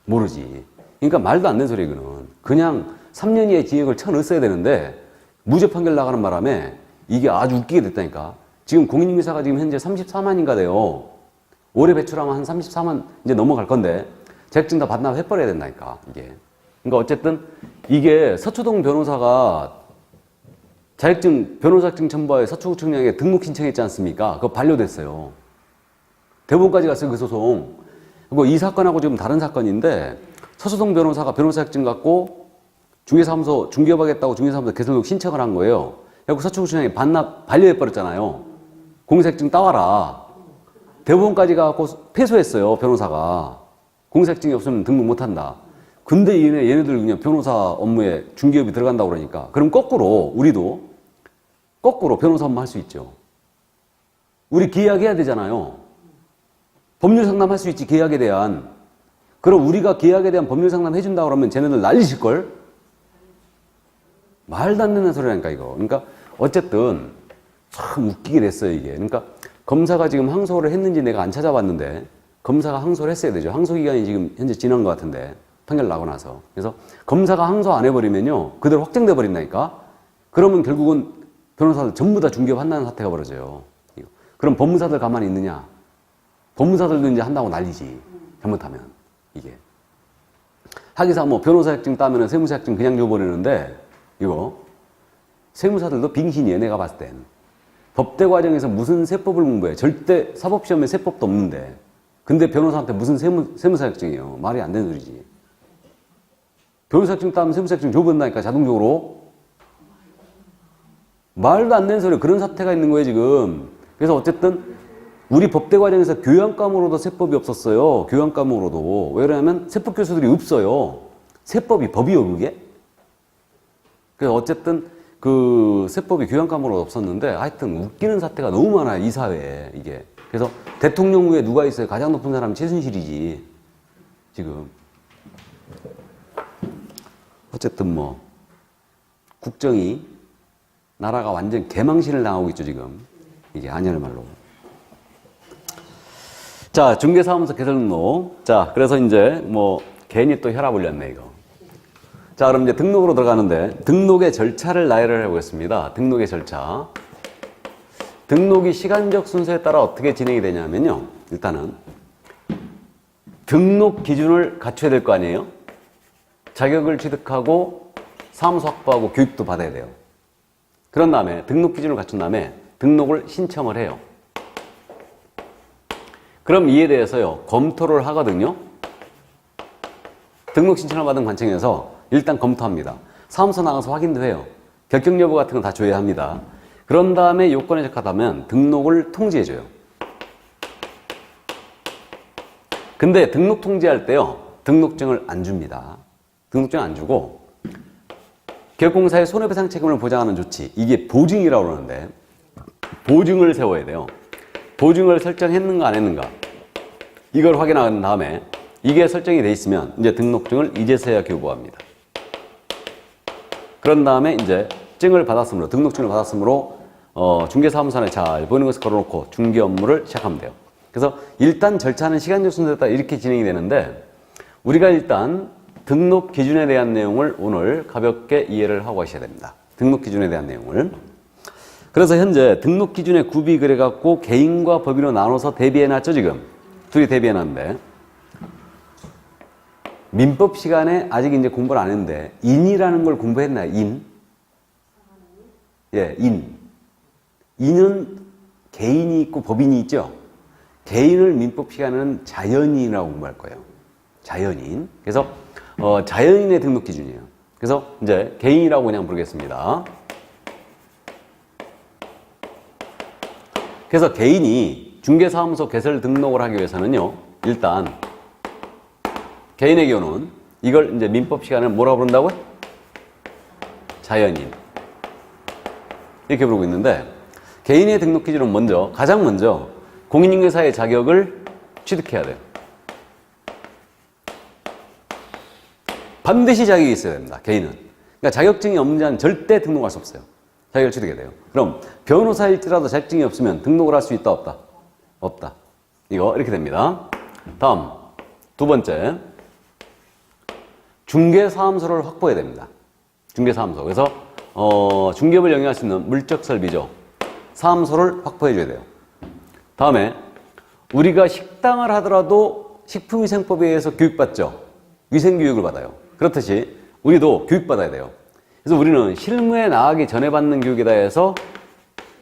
모르지. 그러니까 말도 안 되는 소리, 이거는. 그냥 3년 이하의 징역을 쳐넣었어야 되는데 무죄 판결 나가는 바람에 이게 아주 웃기게 됐다니까. 지금 공인중개사가 지금 현재 34만인가 돼요. 올해 배출하면 한 34만 이제 넘어갈 건데 자격증 다 반납해버려야 된다니까, 이게. 그러니까 어쨌든 이게 서초동 변호사가 변호사증 첨부하에 서초구청장에 등록 신청했지 않습니까? 그거 반려됐어요. 대법원까지 갔어요, 그 소송. 그리고 이 사건하고 지금 다른 사건인데, 서초동 변호사가 변호사증 갖고 중개사무소, 중개업하겠다고 중개사무소 개설록 신청을 한 거예요. 그리고 서초구청장이 반려해버렸잖아요. 공사증 따와라. 대법원까지 가고 패소했어요, 변호사가. 공사증이 없으면 등록 못한다. 근데 얘네들 그냥 변호사 업무에 중개업이 들어간다고 그러니까. 그럼 거꾸로, 우리도 거꾸로 변호사 업무 할 수 있죠. 우리 계약해야 되잖아요. 법률 상담할 수 있지, 계약에 대한. 그럼 우리가 계약에 대한 법률 상담 해준다고 그러면 쟤네들 난리칠걸? 말도 안 되는 소리라니까, 이거. 그러니까 어쨌든 참 웃기게 됐어요, 이게. 그러니까 검사가 지금 항소를 했는지 내가 안 찾아봤는데 검사가 항소를 했어야 되죠. 항소 기간이 지금 현재 지난 것 같은데. 판결 나고 나서. 그래서 검사가 항소 안 해버리면요. 그대로 확정돼 버린다니까? 그러면 결국은 변호사들 전부 다 중개업 한다는 사태가 벌어져요. 그럼 법무사들 가만히 있느냐? 법무사들도 이제 한다고 난리지. 잘못하면. 이게. 하기사 뭐 변호사 자격증 따면은 세무사 자격증 그냥 줘버리는데, 이거. 세무사들도 빙신이에요, 내가 봤을 땐. 법대 과정에서 무슨 세법을 공부해. 절대 사법시험에 세법도 없는데. 근데 변호사한테 무슨 세무사 자격증이에요. 말이 안 되는 소리지. 변호사증 따면 세무사증 줘본다니까, 자동적으로. 말도 안 되는 소리, 그런 사태가 있는 거예요, 지금. 그래서 어쨌든, 우리 법대 과정에서 교양과목으로도 세법이 없었어요. 교양과목으로도. 왜 그러냐면, 세법 교수들이 없어요. 세법이 법이요, 그게? 그래서 어쨌든, 그 세법이 교양과목으로 없었는데, 하여튼 웃기는 사태가 너무 많아요, 이 사회에, 이게. 그래서 대통령 후에 누가 있어요? 가장 높은 사람이 최순실이지, 지금. 어쨌든 뭐, 국정이, 나라가 완전 개망신을 당하고 있죠, 지금. 이게 아니할 말로. 자, 중개사무소 개설등록. 자, 그래서 이제 뭐, 괜히 또 혈압 올렸네, 이거. 자, 그럼 이제 등록으로 들어가는데, 등록의 절차를 나열을 해보겠습니다. 등록의 절차. 등록이 시간적 순서에 따라 어떻게 진행이 되냐면요. 일단은, 등록 기준을 갖춰야 될 거 아니에요? 자격을 취득하고, 사무소 확보하고, 교육도 받아야 돼요. 그런 다음에, 등록 기준을 갖춘 다음에, 등록을 신청을 해요. 그럼 이에 대해서요, 검토를 하거든요. 등록 신청을 받은 관청에서 일단 검토합니다. 사무소 나가서 확인도 해요. 결격 여부 같은 건 다 줘야 합니다. 그런 다음에 요건에 적합하면 등록을 통지해줘요. 근데 등록 통지할 때요, 등록증을 안 줍니다. 등록증 안 주고, 기업공사의 손해배상 책임을 보장하는 조치, 이게 보증이라고 그러는데, 보증을 세워야 돼요. 보증을 설정했는가 안 했는가, 이걸 확인한 다음에 이게 설정이 돼 있으면 이제 등록증을 이제서야 교부합니다. 그런 다음에 이제 증을 받았으므로, 등록증을 받았으므로 중개사무소에 잘 보이는 것을 걸어놓고 중개 업무를 시작하면 돼요. 그래서 일단 절차는 시간적 순서에 따라 이렇게 진행이 되는데, 우리가 일단 등록 기준에 대한 내용을 오늘 가볍게 이해를 하고 가셔야 됩니다. 등록 기준에 대한 내용을. 그래서 현재 등록 기준에 구비를 해갖고 개인과 법인으로 나눠서 대비해놨죠, 지금. 둘이 대비해놨는데, 민법 시간에 아직 이제 공부를 안 했는데, 인이라는 걸 공부했나요? 인? 예, 인. 인은 개인이 있고 법인이 있죠? 개인을 민법 시간에는 자연인이라고 공부할 거예요. 자연인. 그래서, 자연인의 등록 기준이에요. 그래서 이제 개인이라고 그냥 부르겠습니다. 그래서 개인이 중개사무소 개설 등록을 하기 위해서는요, 일단, 개인의 경우는 이걸 이제 민법 시간에 뭐라고 부른다고요? 자연인. 이렇게 부르고 있는데, 개인의 등록 기준은 먼저, 가장 먼저 공인중개사의 자격을 취득해야 돼요. 반드시 자격이 있어야 됩니다, 개인은. 그러니까 자격증이 없는 자는 절대 등록할 수 없어요. 자격을 취득해야 돼요. 그럼 변호사일지라도 자격증이 없으면 등록을 할 수 있다, 없다? 없다. 이거 이렇게 됩니다. 다음, 두 번째. 중개사무소를 확보해야 됩니다. 중개사무소. 그래서 중개업을 영위할 수 있는 물적 설비죠. 사무소를 확보해 줘야 돼요. 다음에 우리가 식당을 하더라도 식품위생법에 의해서 교육받죠. 위생교육을 받아요. 그렇듯이 우리도 교육받아야 돼요. 그래서 우리는 실무에 나가기 전에 받는 교육이다 해서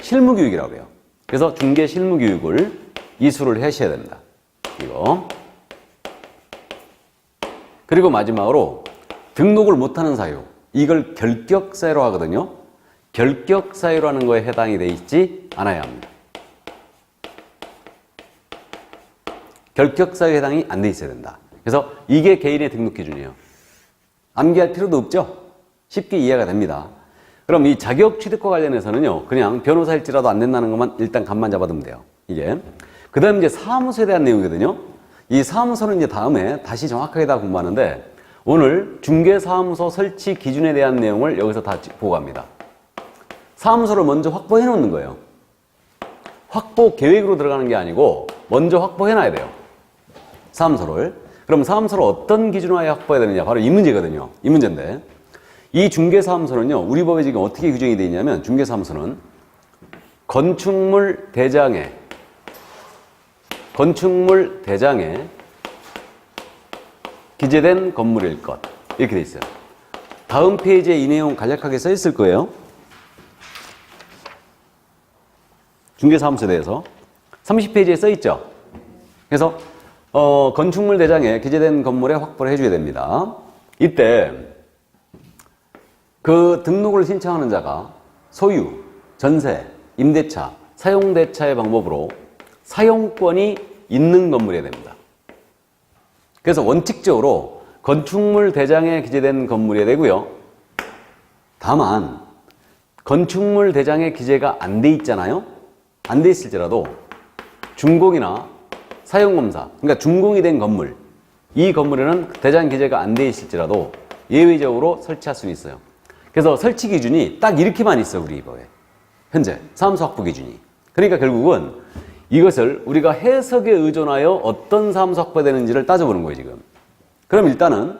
실무교육이라고 해요. 그래서 중개 실무교육을 이수를 하셔야 됩니다. 이거. 그리고 마지막으로 등록을 못하는 사유, 이걸 결격사유로 하거든요. 결격사유라는 거에 해당이 돼 있지 않아야 합니다. 결격사유에 해당이 안 돼 있어야 된다. 그래서 이게 개인의 등록 기준이에요. 암기할 필요도 없죠? 쉽게 이해가 됩니다. 그럼 이 자격 취득과 관련해서는요, 그냥 변호사일지라도 안 된다는 것만 일단 감만 잡아두면 돼요. 이게. 그 다음 이제 사무소에 대한 내용이거든요. 이 사무소는 이제 다음에 다시 정확하게 다 공부하는데, 오늘 중개사무소 설치 기준에 대한 내용을 여기서 다 보고 갑니다. 사무소를 먼저 확보해 놓는 거예요. 확보 계획으로 들어가는 게 아니고 먼저 확보해 놔야 돼요. 사무소를. 그럼 사무소를 어떤 기준으로 확보해야 되느냐, 바로 이 문제거든요. 이 문제인데, 이 중개사무소는요, 우리 법에 지금 어떻게 규정이 되어 있냐면, 중개사무소는 건축물 대장에 기재된 건물일 것, 이렇게 돼 있어요. 다음 페이지에 이 내용 간략하게 써 있을 거예요. 중개사무소에 대해서 30페이지에 써 있죠. 그래서 건축물 대장에 기재된 건물에 확보를 해줘야 됩니다. 이때 그 등록을 신청하는 자가 소유, 전세, 임대차, 사용대차의 방법으로 사용권이 있는 건물이어야 됩니다. 그래서 원칙적으로 건축물 대장에 기재된 건물이어야 되고요. 다만 건축물 대장에 기재가 안 돼 있잖아요. 안 돼 있을지라도 준공이나 사용검사, 그러니까 준공이 된 건물, 이 건물에는 대장 기재가 안 돼 있을지라도 예외적으로 설치할 수 있어요. 그래서 설치 기준이 딱 이렇게만 있어, 우리 이거에. 현재 사무소 확보 기준이. 그러니까 결국은 이것을 우리가 해석에 의존하여 어떤 사무소 확보되는지를 따져보는 거예요, 지금. 그럼 일단은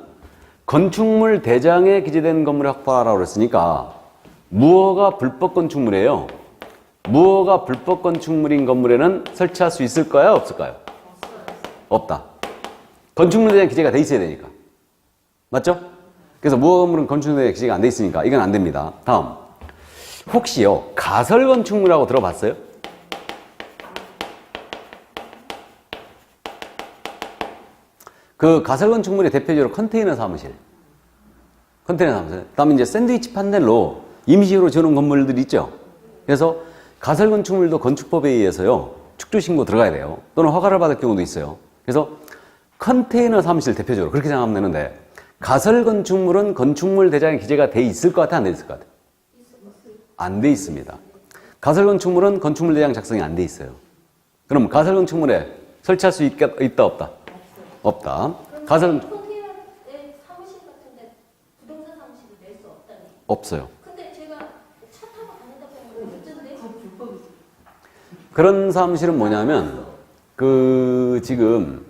건축물 대장에 기재된 건물을 확보하라고 그랬으니까 무허가 불법 건축물이에요. 무허가 불법 건축물인 건물에는 설치할 수 있을까요? 없을까요? 없다. 건축물 대장 기재가 돼 있어야 되니까. 맞죠? 그래서 무허가 건물은 건축물 대장 기재가 안 돼 있으니까 이건 안 됩니다. 다음. 혹시요, 가설 건축물이라고 들어봤어요? 그 가설 건축물의 대표적으로 컨테이너 사무실. 컨테이너 사무실. 그다음에 이제 샌드위치 판넬로 임시로 지어놓은 건물들이 있죠. 그래서 가설 건축물도 건축법에 의해서요, 축조 신고 들어가야 돼요. 또는 허가를 받을 경우도 있어요. 그래서 컨테이너 사무실 대표적으로 그렇게 생각하면 되는데, 가설 건축물은 건축물 대장에 기재가 돼 있을 것 같아, 안 돼 있을 것 같아? 안 돼 있습니다. 가설 건축물은 건축물 대장 작성이 안 돼 있어요. 그럼 가설 건축물에 설치할 수 있다, 없다? 없다. 가설 컨테이너의 사무실 같은데 부동산 사무실을 낼 수 없다니. 없어요. 근데 제가 차 타고 다닌다고 하면 문제인데. 그런 사무실은 뭐냐면 지금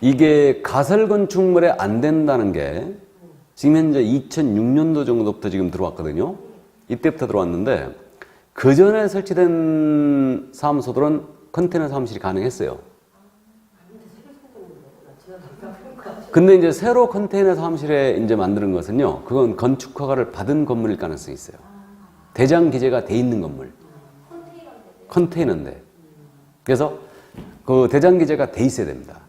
이게 가설 건축물에 안 된다는 게 지금 현재 2006년도 정도부터 지금 들어왔거든요. 이때부터 들어왔는데 그 전에 설치된 사무소들은 컨테이너 사무실이 가능했어요. 근데 이제 새로 컨테이너 사무실에 이제 만드는 것은요, 그건 건축 허가를 받은 건물일 가능성이 있어요. 대장 기재가 돼 있는 건물. 컨테이너인데. 그래서 그 대장 기재가 돼 있어야 됩니다.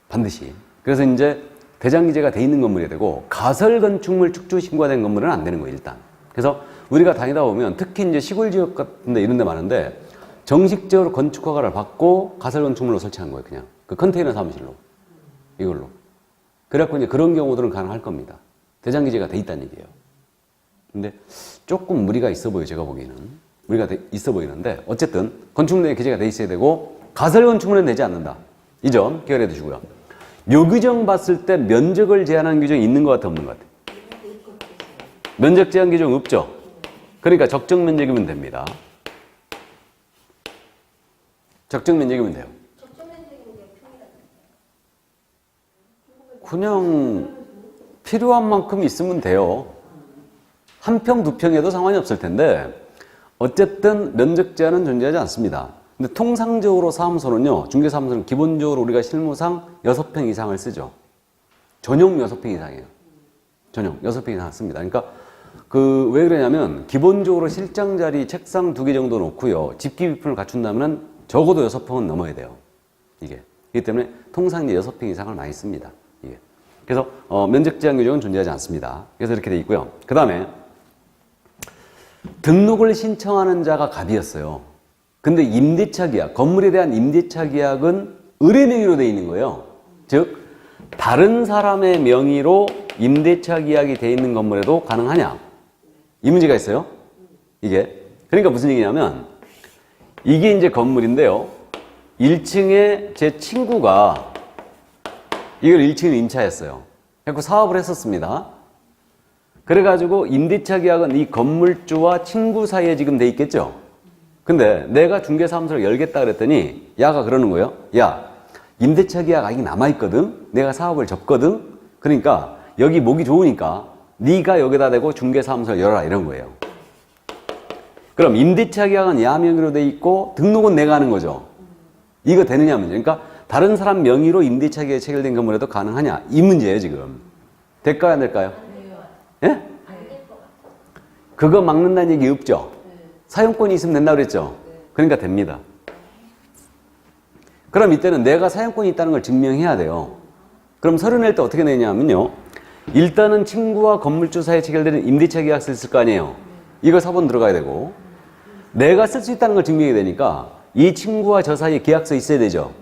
반드시. 그래서 이제 대장 기재가 돼 있는 건물이 되고, 가설 건축물 축조 신고가 된 건물은 안 되는 거예요, 일단. 그래서 우리가 다니다 보면 특히 이제 시골 지역 같은 데 이런 데 많은데 정식적으로 건축 허가를 받고 가설 건축물로 설치한 거예요, 그냥. 그 컨테이너 사무실로. 이걸로. 그래갖고 이제 그런 경우들은 가능할 겁니다. 대장 기재가 돼 있다는 얘기예요. 근데 조금 무리가 있어 보여요, 제가 보기에는. 무리가 있어 보이는데, 어쨌든 건축물에 기재가 돼 있어야 되고, 가설 건축물은 되지 않는다. 이 점 기억해 두시고요. 요 규정 봤을 때 면적을 제한하는 규정이 있는 것 같아, 없는 것 같아? 면적 제한 규정 없죠? 그러니까 적정 면적이면 됩니다. 적정 면적이면 돼요. 그냥 필요한 만큼 있으면 돼요. 한 평, 두 평에도 상관이 없을 텐데 어쨌든 면적 제한은 존재하지 않습니다. 근데 통상적으로 사무소는요, 중개사무소는 기본적으로 우리가 실무상 6평 이상을 쓰죠. 전용 6평 이상이에요. 전용 6평 이상 씁니다. 그러니까 왜 그러냐면 기본적으로 실장 자리 책상 2개 정도 놓고요, 집기 비품을 갖춘다면 적어도 6평은 넘어야 돼요. 이게. 그렇기 때문에 통상 6평 이상을 많이 씁니다. 이게. 그래서 면적 제한 규정은 존재하지 않습니다. 그래서 이렇게 돼 있고요. 그 다음에 등록을 신청하는 자가 갑이었어요. 근데 임대차 계약, 건물에 대한 임대차 계약은 을의 명의로 돼 있는 거예요. 즉 다른 사람의 명의로 임대차 계약이 돼 있는 건물에도 가능하냐? 이 문제가 있어요. 이게. 그러니까 무슨 얘기냐면, 이게 이제 건물인데요, 1층에 제 친구가 이걸 1층을 임차했어요. 그래서 사업을 했었습니다. 그래가지고 임대차 계약은 이 건물주와 친구 사이에 지금 돼 있겠죠? 근데 내가 중개사무소를 열겠다 그랬더니 야가 그러는 거예요. 야, 임대차 계약 아직 남아있거든? 내가 사업을 접거든? 그러니까 여기 목이 좋으니까 네가 여기다 대고 중개사무소를 열어라, 이런 거예요. 그럼 임대차 계약은 야 명의로 돼 있고 등록은 내가 하는 거죠. 이거 되느냐 문제. 그러니까 다른 사람 명의로 임대차 계약이 체결된 건물에도 가능하냐, 이 문제예요 지금. 될까요, 안 될까요? 예? 그거 막는다는 얘기 없죠? 사용권이 있으면 된다고 그랬죠? 그러니까 됩니다. 그럼 이때는 내가 사용권이 있다는 걸 증명해야 돼요. 그럼 서류 낼 때 어떻게 내냐면요, 일단은 친구와 건물주 사이에 체결되는 임대차 계약서 있을 거 아니에요. 이거 4번 들어가야 되고, 내가 쓸 수 있다는 걸 증명해야 되니까 이 친구와 저 사이에 계약서 있어야 되죠.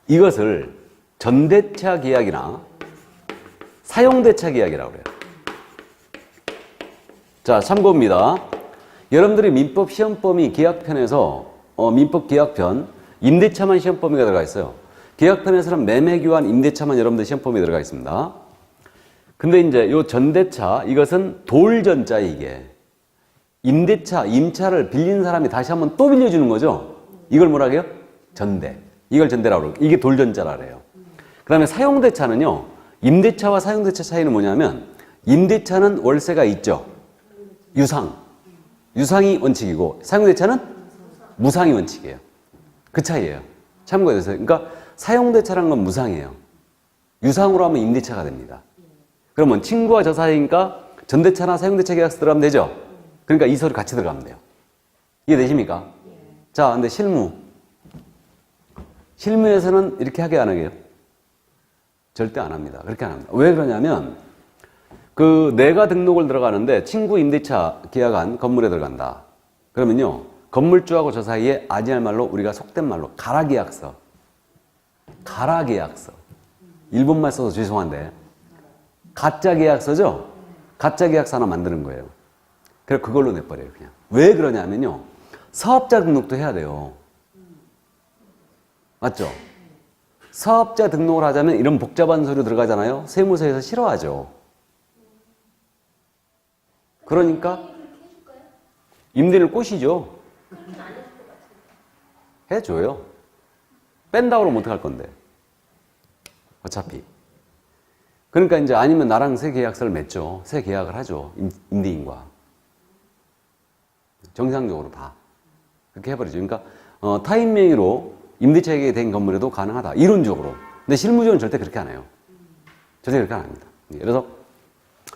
이것을 전대차 계약이나 사용대차 계약이라고 그래요. 자, 참고입니다. 여러분들이 민법 시험범위 계약편에서 민법 계약편 임대차만 시험 범위가 들어가 있어요. 계약편에서는 매매 교환 임대차만 여러분들 시험 범위에 들어가 있습니다. 근데 이제 요 전대차 이것은 돌전자 이게 임대차 임차를 빌린 사람이 다시 한번 또 빌려주는 거죠. 이걸 뭐라 해요? 전대. 이걸 전대라고 그러고 이게 돌전자라 그래요. 그다음에 사용대차는요. 임대차와 사용대차 차이는 뭐냐면 임대차는 월세가 있죠. 유상이 원칙이고 사용대차는 무상이 원칙이에요. 그 차이예요. 참고해 주세요. 그러니까 사용대차라는 건 무상이에요. 유상으로 하면 임대차가 됩니다. 그러면 친구와 저 사이니까 전대차나 사용대차 계약서 들어가면 되죠. 그러니까 이 서류 같이 들어가면 돼요. 이해되십니까? 자, 근데 실무에서는 이렇게 하게 안 하게요? 절대 안 합니다. 그렇게 안 합니다. 왜 그러냐면 내가 등록을 들어가는데 친구 임대차 계약한 건물에 들어간다. 그러면요. 건물주하고 저 사이에 아니할 말로 우리가 속된 말로 가라계약서. 일본말 써서 죄송한데 가짜 계약서죠? 가짜 계약서 하나 만드는 거예요. 그래서 그걸로 내버려요, 그냥. 왜 그러냐면요. 사업자 등록도 해야 돼요. 맞죠? 사업자 등록을 하자면 이런 복잡한 서류 들어가잖아요. 세무서에서 싫어하죠. 그러니까 임대인을 꼬시죠. 해줘요. 뺀다고 그러면 어떡할 건데. 어차피. 그러니까 이제 아니면 나랑 새 계약서를 맺죠. 새 계약을 하죠. 임대인과. 정상적으로 다. 그렇게 해버리죠. 그러니까 타인 명의로 임대차 계약이 된 건물에도 가능하다. 이론적으로. 근데 실무적으로는 절대 그렇게 안 해요. 절대 그렇게 안 합니다. 그래서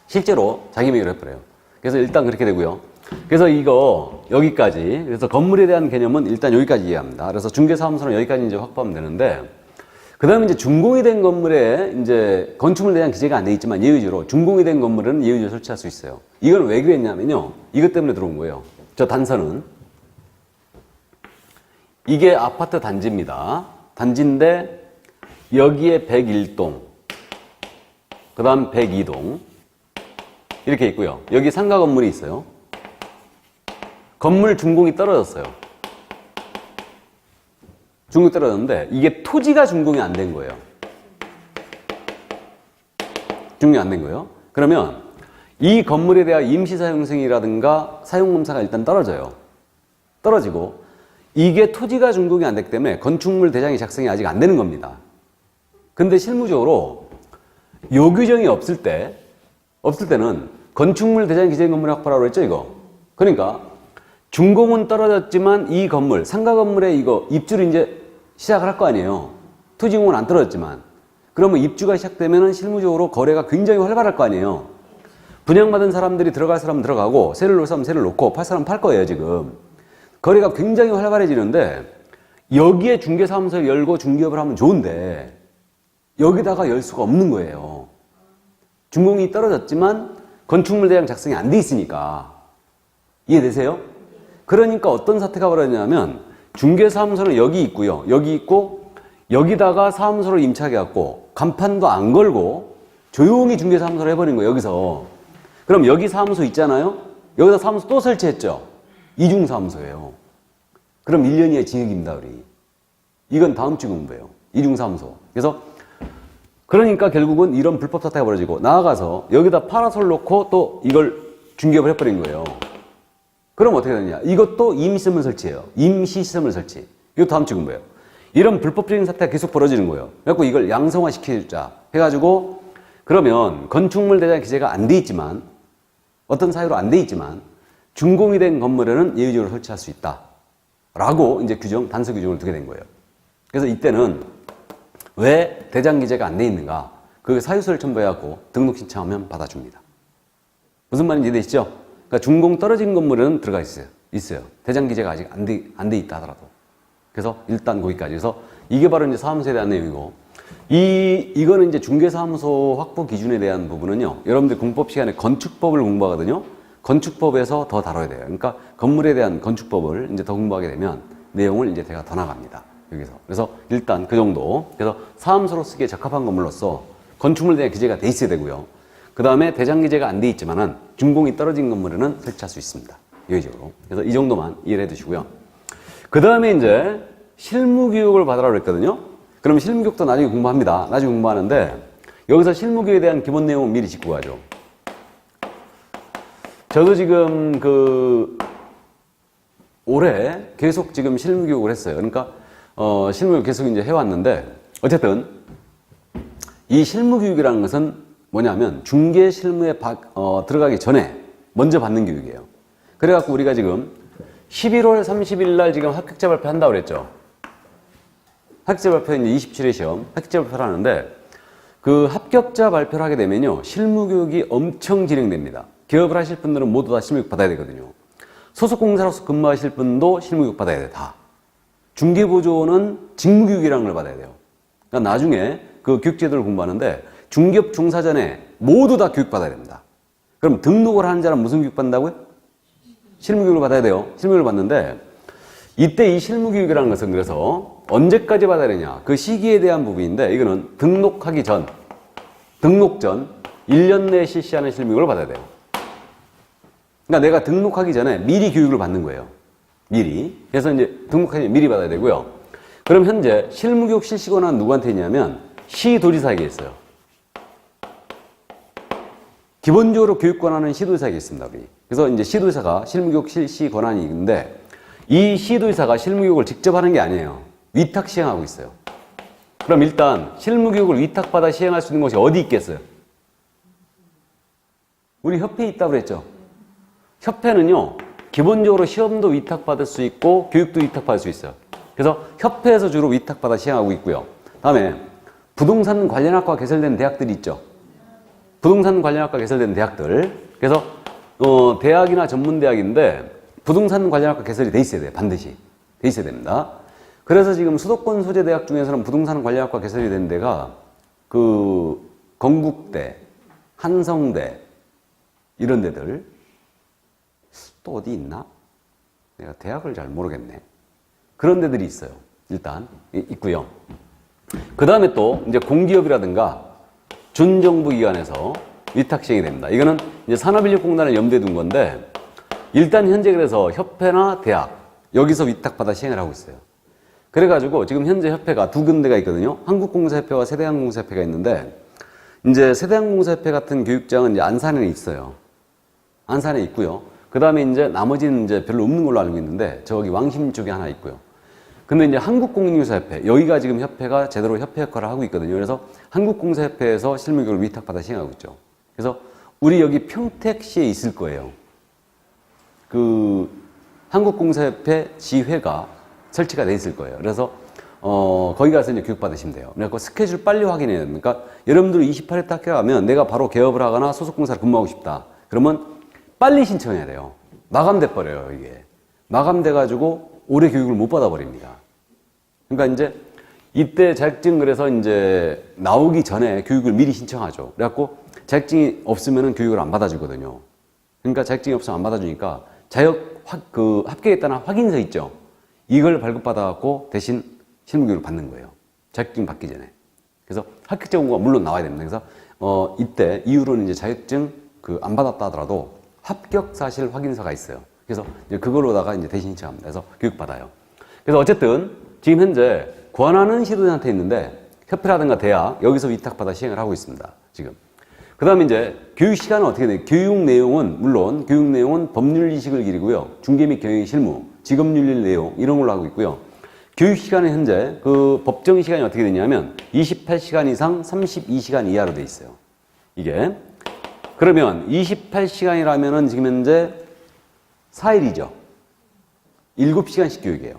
실제로 자기 명의로 해버려요. 그래서 일단 그렇게 되고요. 그래서 이거 여기까지. 그래서 건물에 대한 개념은 일단 여기까지 이해합니다. 그래서 중개사무소는 여기까지 이제 확보하면 되는데, 그 다음에 이제 준공이 된 건물에 이제 건축물에 대한 기재가 안 돼 있지만 예외적으로 준공이 된 건물은 예외적으로 설치할 수 있어요. 이건 왜 그랬냐면요. 이것 때문에 들어온 거예요. 저 단서는. 이게 아파트 단지입니다. 단지인데 여기에 101동, 그 다음 102동 이렇게 있고요. 여기 상가 건물이 있어요. 건물 준공이 떨어졌어요. 준공이 떨어졌는데 이게 토지가 준공이 안 된 거예요. 준공이 안 된 거예요. 그러면 이 건물에 대한 임시사용승이라든가 사용검사가 일단 떨어져요. 떨어지고 이게 토지가 준공이 안 됐기 때문에 건축물 대장의 작성이 아직 안 되는 겁니다. 근데 실무적으로 요 규정이 없을 때는 건축물 대장 기재된 건물을 확보하라고 했죠, 이거. 그러니까 준공은 떨어졌지만 이 건물, 상가 건물에 이거 입주를 이제 시작을 할 거 아니에요. 토지 공은 안 떨어졌지만. 그러면 입주가 시작되면은 실무적으로 거래가 굉장히 활발할 거 아니에요. 분양받은 사람들이 들어갈 사람은 들어가고, 세를 놓을 사람은 세를 놓고, 팔 사람은 팔 거예요, 지금. 거래가 굉장히 활발해지는데, 여기에 중개사무소를 열고 중개업을 하면 좋은데, 여기다가 열 수가 없는 거예요. 준공이 떨어졌지만, 건축물 대장 작성이 안 돼 있으니까. 이해되세요? 그러니까 어떤 사태가 벌어지냐면, 중개사무소는 여기 있고요. 여기 있고, 여기다가 사무소를 임차해갖고, 간판도 안 걸고, 조용히 중개사무소를 해버린 거예요, 여기서. 그럼 여기 사무소 있잖아요? 여기다 사무소 또 설치했죠? 이중사무소예요. 그럼 1년 이하의 징역입니다, 우리. 이건 다음 주 공부예요. 이중사무소. 그래서, 그러니까 결국은 이런 불법 사태가 벌어지고, 나아가서 여기다 파라솔 놓고 또 이걸 중개업을 해버린 거예요. 그럼 어떻게 되느냐? 이것도 임시시설물 설치예요. 임시시설물 설치. 이거 다음 주 공부예요. 이런 불법적인 사태가 계속 벌어지는 거예요. 그래갖고 이걸 양성화시키자 해가지고, 그러면 건축물 대장 기재가 안 돼 있지만, 어떤 사유로 안 돼 있지만, 준공이 된 건물에는 예외적으로 설치할 수 있다. 라고 이제 단서 규정을 두게 된 거예요. 그래서 이때는 왜 대장 기재가 안 돼 있는가? 그 사유서를 첨부해갖고 등록 신청하면 받아줍니다. 무슨 말인지 이해되시죠? 그러니까 준공 떨어진 건물에는 들어가 있어요. 대장 기재가 아직 안 돼 있다 하더라도. 그래서 일단 거기까지. 그래서 이게 바로 이제 사무소에 대한 내용이고, 이거는 이제 중개사무소 확보 기준에 대한 부분은요, 여러분들 공법 시간에 건축법을 공부하거든요. 건축법에서 더 다뤄야 돼요. 그러니까 건물에 대한 건축법을 이제 더 공부하게 되면 내용을 이제 제가 더 나갑니다. 여기서. 그래서 일단 그 정도. 그래서 사무소로 쓰기에 적합한 건물로서 건축물에 대한 기재가 돼 있어야 되고요. 그 다음에 대장 기재가 안 돼 있지만은 준공이 떨어진 건물에는 설치할 수 있습니다. 여기적으로. 그래서 이 정도만 이해를 해 두시고요. 그 다음에 이제 실무교육을 받으라 그랬거든요. 그러면 실무교육도 나중에 공부합니다. 나중에 공부하는데 여기서 실무교육에 대한 기본 내용은 미리 짚고 가죠. 저도 지금 올해 계속 지금 실무교육을 했어요. 그러니까 실무교육 계속 이제 해왔는데 어쨌든 이 실무교육이라는 것은 뭐냐면 중개 실무에 들어가기 전에 먼저 받는 교육이에요. 그래갖고 우리가 지금 11월 30일 날 지금 합격자 발표한다고 그랬죠. 합격자 발표 이제 27회 시험 합격자 발표를 하는데 그 합격자 발표를 하게 되면요 실무교육이 엄청 진행됩니다. 기업을 하실 분들은 모두 다 실무교육 받아야 되거든요. 소속공사로서 근무하실 분도 실무교육 받아야 돼, 다. 중개보조는 직무교육이라는 걸 받아야 돼요. 그러니까 나중에 그 교육제도를 공부하는데 중개업 종사 전에 모두 다 교육 받아야 됩니다. 그럼 등록을 하는 자는 무슨 교육 받는다고요? 실무교육을 받아야 돼요. 실무교육을 받는데 이때 이 실무교육이라는 것은 그래서 언제까지 받아야 되냐 그 시기에 대한 부분인데 이거는 등록하기 전, 등록 전 1년 내에 실시하는 실무교육을 받아야 돼요. 그러니까 내가 등록하기 전에 미리 교육을 받는 거예요. 미리. 그래서 이제 등록하기 전에 미리 받아야 되고요. 그럼 현재 실무교육 실시 권한은 누구한테 있냐면 시도지사에게 있어요. 기본적으로 교육 권한은 시도지사에게 있습니다. 우리. 그래서 이제 시도지사가 실무교육 실시 권한이 있는데 이 시도지사가 실무교육을 직접 하는 게 아니에요. 위탁 시행하고 있어요. 그럼 일단 실무교육을 위탁받아 시행할 수 있는 곳이 어디 있겠어요? 우리 협회에 있다고 그랬죠. 협회는요 기본적으로 시험도 위탁받을 수 있고 교육도 위탁받을 수 있어요. 그래서 협회에서 주로 위탁받아 시행하고 있고요. 다음에 부동산 관련학과 개설된 대학들이 있죠. 부동산 관련학과 개설된 대학들. 그래서 대학이나 전문대학인데 부동산 관련학과 개설이 돼 있어야 돼요. 반드시 돼 있어야 됩니다. 그래서 지금 수도권 소재 대학 중에서는 부동산 관련학과 개설이 된 데가 그 건국대, 한성대 이런 데들 또 어디 있나? 내가 대학을 잘 모르겠네. 그런 데들이 있어요. 일단 있고요. 그 다음에 또 이제 공기업이라든가 준정부 기관에서 위탁 시행이 됩니다. 이거는 이제 산업인력공단을 염두에 둔 건데 일단 현재 그래서 협회나 대학 여기서 위탁받아 시행을 하고 있어요. 그래가지고 지금 현재 협회가 두 군데가 있거든요. 한국공사협회와 세대항공사협회가 있는데 이제 세대항공사협회 같은 교육장은 이제 안산에 있어요. 안산에 있고요. 그 다음에 이제 나머지는 이제 별로 없는 걸로 알고 있는데 저기 왕심 쪽에 하나 있고요. 근데 이제 한국공인유사협회 여기가 지금 협회가 제대로 협회 역할을 하고 있거든요. 그래서 한국공사협회에서 실무교육을 위탁받아 시행하고 있죠. 그래서 우리 여기 평택시에 있을 거예요. 그 한국공사협회 지회가 설치가 돼 있을 거예요. 그래서 거기 가서 이제 교육 받으시면 돼요. 그래서 스케줄 빨리 확인해야 됩니다. 그러니까 여러분들 28회 딱 해가면 내가 바로 개업을 하거나 소속공사를 근무하고 싶다. 그러면 빨리 신청해야 돼요. 마감돼 버려요, 이게. 마감돼가지고 올해 교육을 못 받아버립니다. 그러니까 이제 이때 자격증 그래서 이제 나오기 전에 교육을 미리 신청하죠. 그래갖고 자격증이 없으면은 교육을 안 받아주거든요. 그러니까 자격증이 없으면 안 받아주니까 합격했다는 확인서 있죠. 이걸 발급받아갖고 대신 실무교육을 받는 거예요. 자격증 받기 전에. 그래서 합격자 공고가 물론 나와야 됩니다. 그래서 이때 이후로는 이제 자격증 안 받았다 하더라도 합격 사실 확인서가 있어요. 그래서 이제 그걸로다가 이제 대신 신청합니다. 그래서 교육 받아요. 그래서 어쨌든 지금 현재 권한은 시도자한테 있는데 협회라든가 대학 여기서 위탁받아 시행을 하고 있습니다. 지금. 그 다음에 이제 교육 시간은 어떻게 돼요? 교육 내용은 법률 지식을 기리고요. 중개 및 경영 실무, 직업윤리 내용 이런 걸로 하고 있고요. 교육 시간은 현재 그 법정 시간이 어떻게 되냐면 28시간 이상 32시간 이하로 돼 있어요. 이게. 그러면 28시간이라면은 지금 현재 4일이죠. 7시간씩 교육이에요.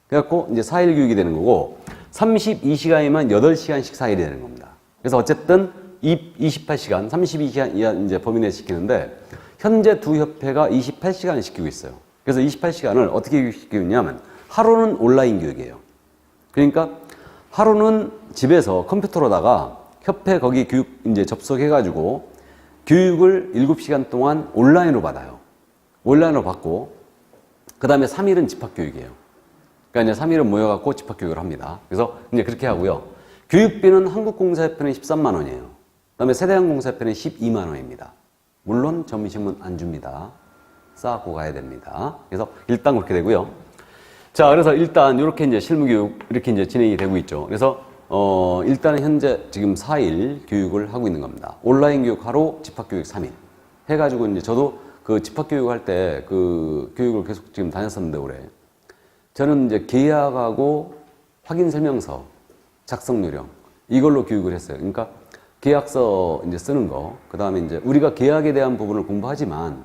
그래갖고 이제 4일 교육이 되는 거고 32시간이면 8시간씩 4일이 되는 겁니다. 그래서 어쨌든 28시간, 32시간 이하 이제 범위 내에 시키는데 현재 두 협회가 28시간을 시키고 있어요. 그래서 28시간을 어떻게 시키고 있냐면 하루는 온라인 교육이에요. 그러니까 하루는 집에서 컴퓨터로다가 협회 거기 교육 이제 접속해가지고 교육을 7시간 동안 온라인으로 받아요. 온라인으로 받고, 그 다음에 3일은 집합교육이에요. 그러니까 이제 3일은 모여갖고 집합교육을 합니다. 그래서 이제 그렇게 하고요. 교육비는 한국공사협회는 13만 원이에요. 그 다음에 세대항공사협회는 12만 원입니다. 물론 점심은 안 줍니다. 싸고 가야 됩니다. 그래서 일단 그렇게 되고요. 자, 그래서 일단 이렇게 이제 실무교육 이렇게 이제 진행이 되고 있죠. 그래서 일단은 현재 지금 4일 교육을 하고 있는 겁니다. 온라인 교육 하루, 집합교육 3일 해가지고 이제 저도 그 집합교육 할 때 그 교육을 계속 지금 다녔었는데 올해 저는 이제 계약하고 확인 설명서, 작성 요령 이걸로 교육을 했어요. 그러니까 계약서 이제 쓰는 거, 그 다음에 이제 우리가 계약에 대한 부분을 공부하지만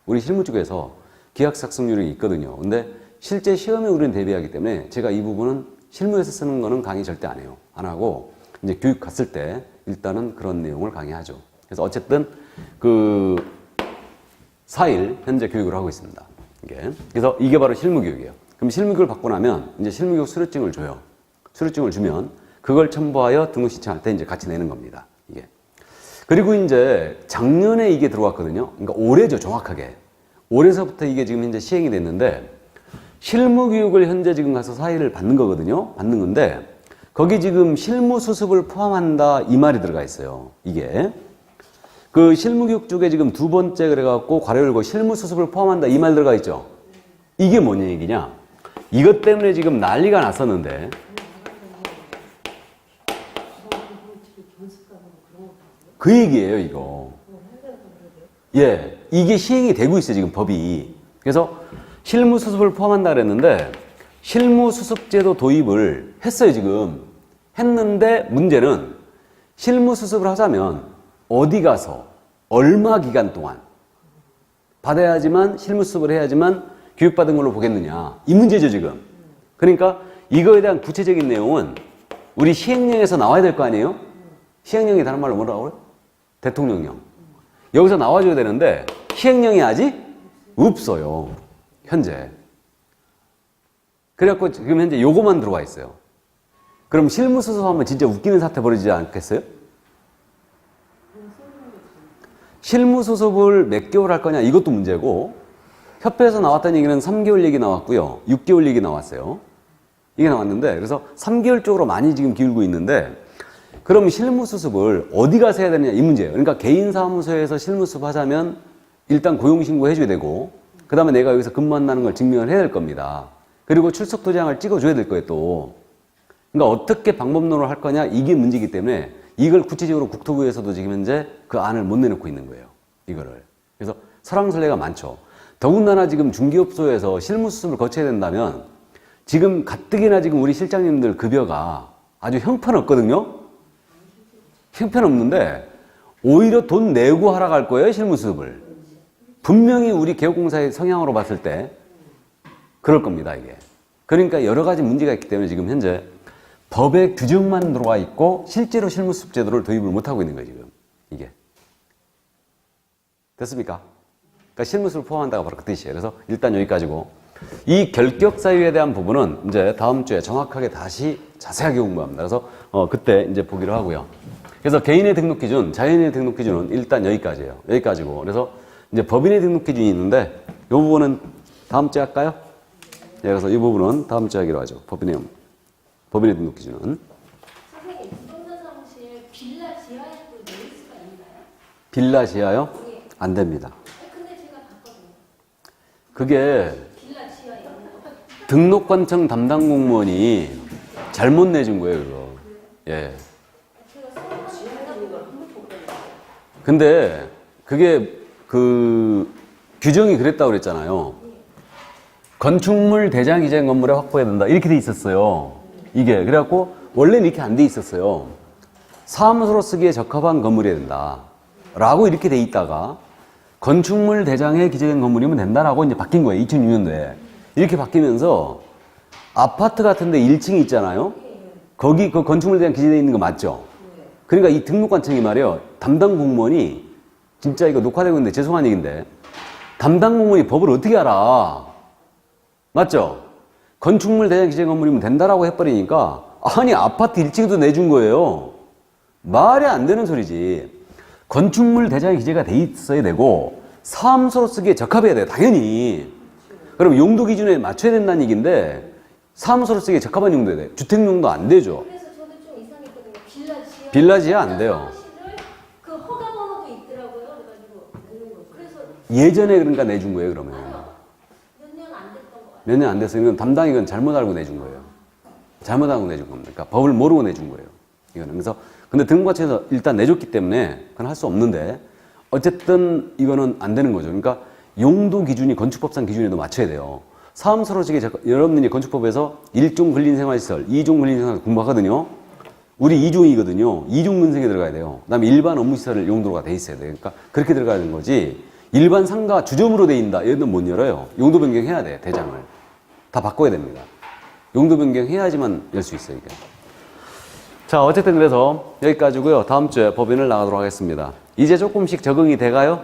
우리 실무 쪽에서 계약 작성 요령이 있거든요. 근데 실제 시험에 우리는 대비하기 때문에 제가 이 부분은 실무에서 쓰는 거는 강의 절대 안 해요. 안 하고 이제 교육 갔을 때 일단은 그런 내용을 강의하죠. 그래서 어쨌든 그 4일 현재 교육을 하고 있습니다. 이게. 그래서 이게 바로 실무교육이에요. 그럼 실무교육을 받고 나면 이제 실무교육 수료증을 줘요. 수료증을 주면 그걸 첨부하여 등록 신청할 때 이제 같이 내는 겁니다. 이게. 그리고 이제 작년에 이게 들어왔거든요. 그러니까 올해죠, 정확하게. 올해서부터 이게 지금 현재 시행이 됐는데 실무교육을 현재 지금 가서 4일을 받는 거거든요. 받는 건데 거기 지금 실무수습을 포함한다 이 말이 들어가 있어요. 이게. 그 실무교육 쪽에 지금 두 번째 그래갖고 괄호 열고 실무수습을 포함한다 이 말 들어가 있죠. 이게 뭔 얘기냐. 이것 때문에 지금 난리가 났었는데 그 얘기예요, 이거. 예. 이게 시행이 되고 있어요, 지금 법이. 그래서 실무수습을 포함한다 그랬는데 실무수습제도 도입을 했어요, 지금. 했는데 문제는 실무수습을 하자면 어디 가서 얼마 기간 동안 받아야지만 실무수습을 해야지만 교육받은 걸로 보겠느냐. 이 문제죠, 지금. 그러니까 이거에 대한 구체적인 내용은 우리 시행령에서 나와야 될 거 아니에요? 시행령이 다른 말로 뭐라고 그래요? 대통령령. 여기서 나와줘야 되는데 시행령이 아직 없어요. 현재. 그래갖고 지금 현재 요거만 들어와 있어요. 그럼 실무수습하면 진짜 웃기는 사태 벌어지지 않겠어요? 실무수습을 몇 개월 할 거냐 이것도 문제고 협회에서 나왔다는 얘기는 3개월 얘기 나왔고요. 6개월 얘기 나왔어요. 이게 나왔는데 그래서 3개월 쪽으로 많이 지금 기울고 있는데 그럼 실무수습을 어디 가서 해야 되느냐 이 문제예요. 그러니까 개인사무소에서 실무수습 하자면 일단 고용신고 해줘야 되고 그 다음에 내가 여기서 근무한다는 걸 증명을 해야 될 겁니다. 그리고 출석도장을 찍어줘야 될 거예요 또. 그러니까 어떻게 방법론을 할 거냐 이게 문제이기 때문에 이걸 구체적으로 국토부에서도 지금 현재 그 안을 못 내놓고 있는 거예요. 이거를. 그래서 설왕설래가 많죠. 더군다나 지금 중개업소에서 실무수습을 거쳐야 된다면 지금 가뜩이나 지금 우리 실장님들 급여가 아주 형편없거든요. 형편없는데 오히려 돈 내고 하러 갈 거예요, 실무수습을. 분명히 우리 개업공사의 성향으로 봤을 때 그럴 겁니다, 이게. 그러니까 여러 가지 문제가 있기 때문에 지금 현재 법에 규정만 들어와 있고 실제로 실무수습 제도를 도입을 못하고 있는 거예요, 지금. 이게. 됐습니까? 그러니까 실무수습을 포함한다가 바로 그 뜻이에요. 그래서 일단 여기까지고. 이 결격 사유에 대한 부분은 이제 다음 주에 정확하게 다시 자세하게 공부합니다. 그래서 그때 이제 보기로 하고요. 그래서 개인의 등록 기준, 자연인의 등록 기준은 일단 여기까지예요. 여기까지고. 그래서 이제 법인의 등록 기준이 있는데 이 부분은 다음 주에 할까요? 예, 그래서 이 부분은 다음 주에 하기로 하죠. 법인의 등록 기준은. 선생님, 부동산 사무실 빌라 지하에도 낼 수가 있나요? 빌라 지하요? 예. 안 됩니다. 근데 제가 봤거든요. 그게 빌라 지하에 있나요? 등록관청 담당 공무원이 잘못 내준 거예요, 그거. 예. 제가 수업하는 거 근데 그게 그 규정이 그랬다고 그랬잖아요. 건축물 대장 기재된 건물에 확보해야 된다. 이렇게 돼 있었어요. 이게. 그래갖고 원래는 이렇게 안 돼 있었어요. 사무소로 쓰기에 적합한 건물이어야 된다. 라고 이렇게 돼 있다가 건축물 대장에 기재된 건물이면 된다라고 이제 바뀐 거예요. 2006년도에. 이렇게 바뀌면서 아파트 같은데 1층이 있잖아요. 거기 그 건축물 대장 기재되어 있는 거 맞죠? 그러니까 이 등록관청이 말이에요. 담당 공무원이 진짜 이거 녹화되고 있는데 죄송한 얘기인데 담당 공무원이 법을 어떻게 알아? 맞죠? 건축물 대장 기재 건물이면 된다라고 해버리니까 아니, 아파트 1층도 내준 거예요. 말이 안 되는 소리지. 건축물 대장이 기재가 돼 있어야 되고, 사무소로 쓰기에 적합해야 돼요, 당연히. 그럼 용도 기준에 맞춰야 된다는 얘기인데, 사무소로 쓰기에 적합한 용도에 돼. 주택용도 안 되죠. 그래서 저도 좀 이상했거든요. 빌라지요. 빌라지야 안 돼요. 사무실을 그 허가 번호도 있더라고요. 그래가지고 내는 거죠. 그래서 예전에 그러니까 내준 거예요, 그러면. 아니요. 몇 년 안 됐던 것 같아요. 몇 년 안 됐어요. 이건 담당이 이건 잘못 알고 내준 거예요. 잘못 알고 내준 겁니다. 그러니까 법을 모르고 내준 거예요. 이거는. 그래서, 근데 등록과체에서 일단 내줬기 때문에 그건 할 수 없는데, 어쨌든 이거는 안 되는 거죠. 그러니까 용도 기준이 건축법상 기준에도 맞춰야 돼요. 사무소로 지게 여러분들이 건축법에서 1종 근린생활시설, 2종 근린생활 공부하거든요. 우리 2종이거든요. 2종 근생에 들어가야 돼요. 그 다음에 일반 업무시설 용도가 돼 있어야 돼요. 그러니까 그렇게 들어가는 거지. 일반 상가 주점으로 돼 있다. 얘는 못 열어요. 용도 변경해야 돼, 대장을. 다 바꿔야 됩니다. 용도 변경해야지만 열 수 있어요, 이게. 자, 어쨌든 그래서 여기까지고요. 다음 주에 법인을 나가도록 하겠습니다. 이제 조금씩 적응이 돼가요?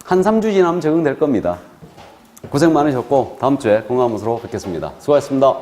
한 3주 지나면 적응될 겁니다. 고생 많으셨고 다음 주에 건강한 모습으로 뵙겠습니다. 수고하셨습니다.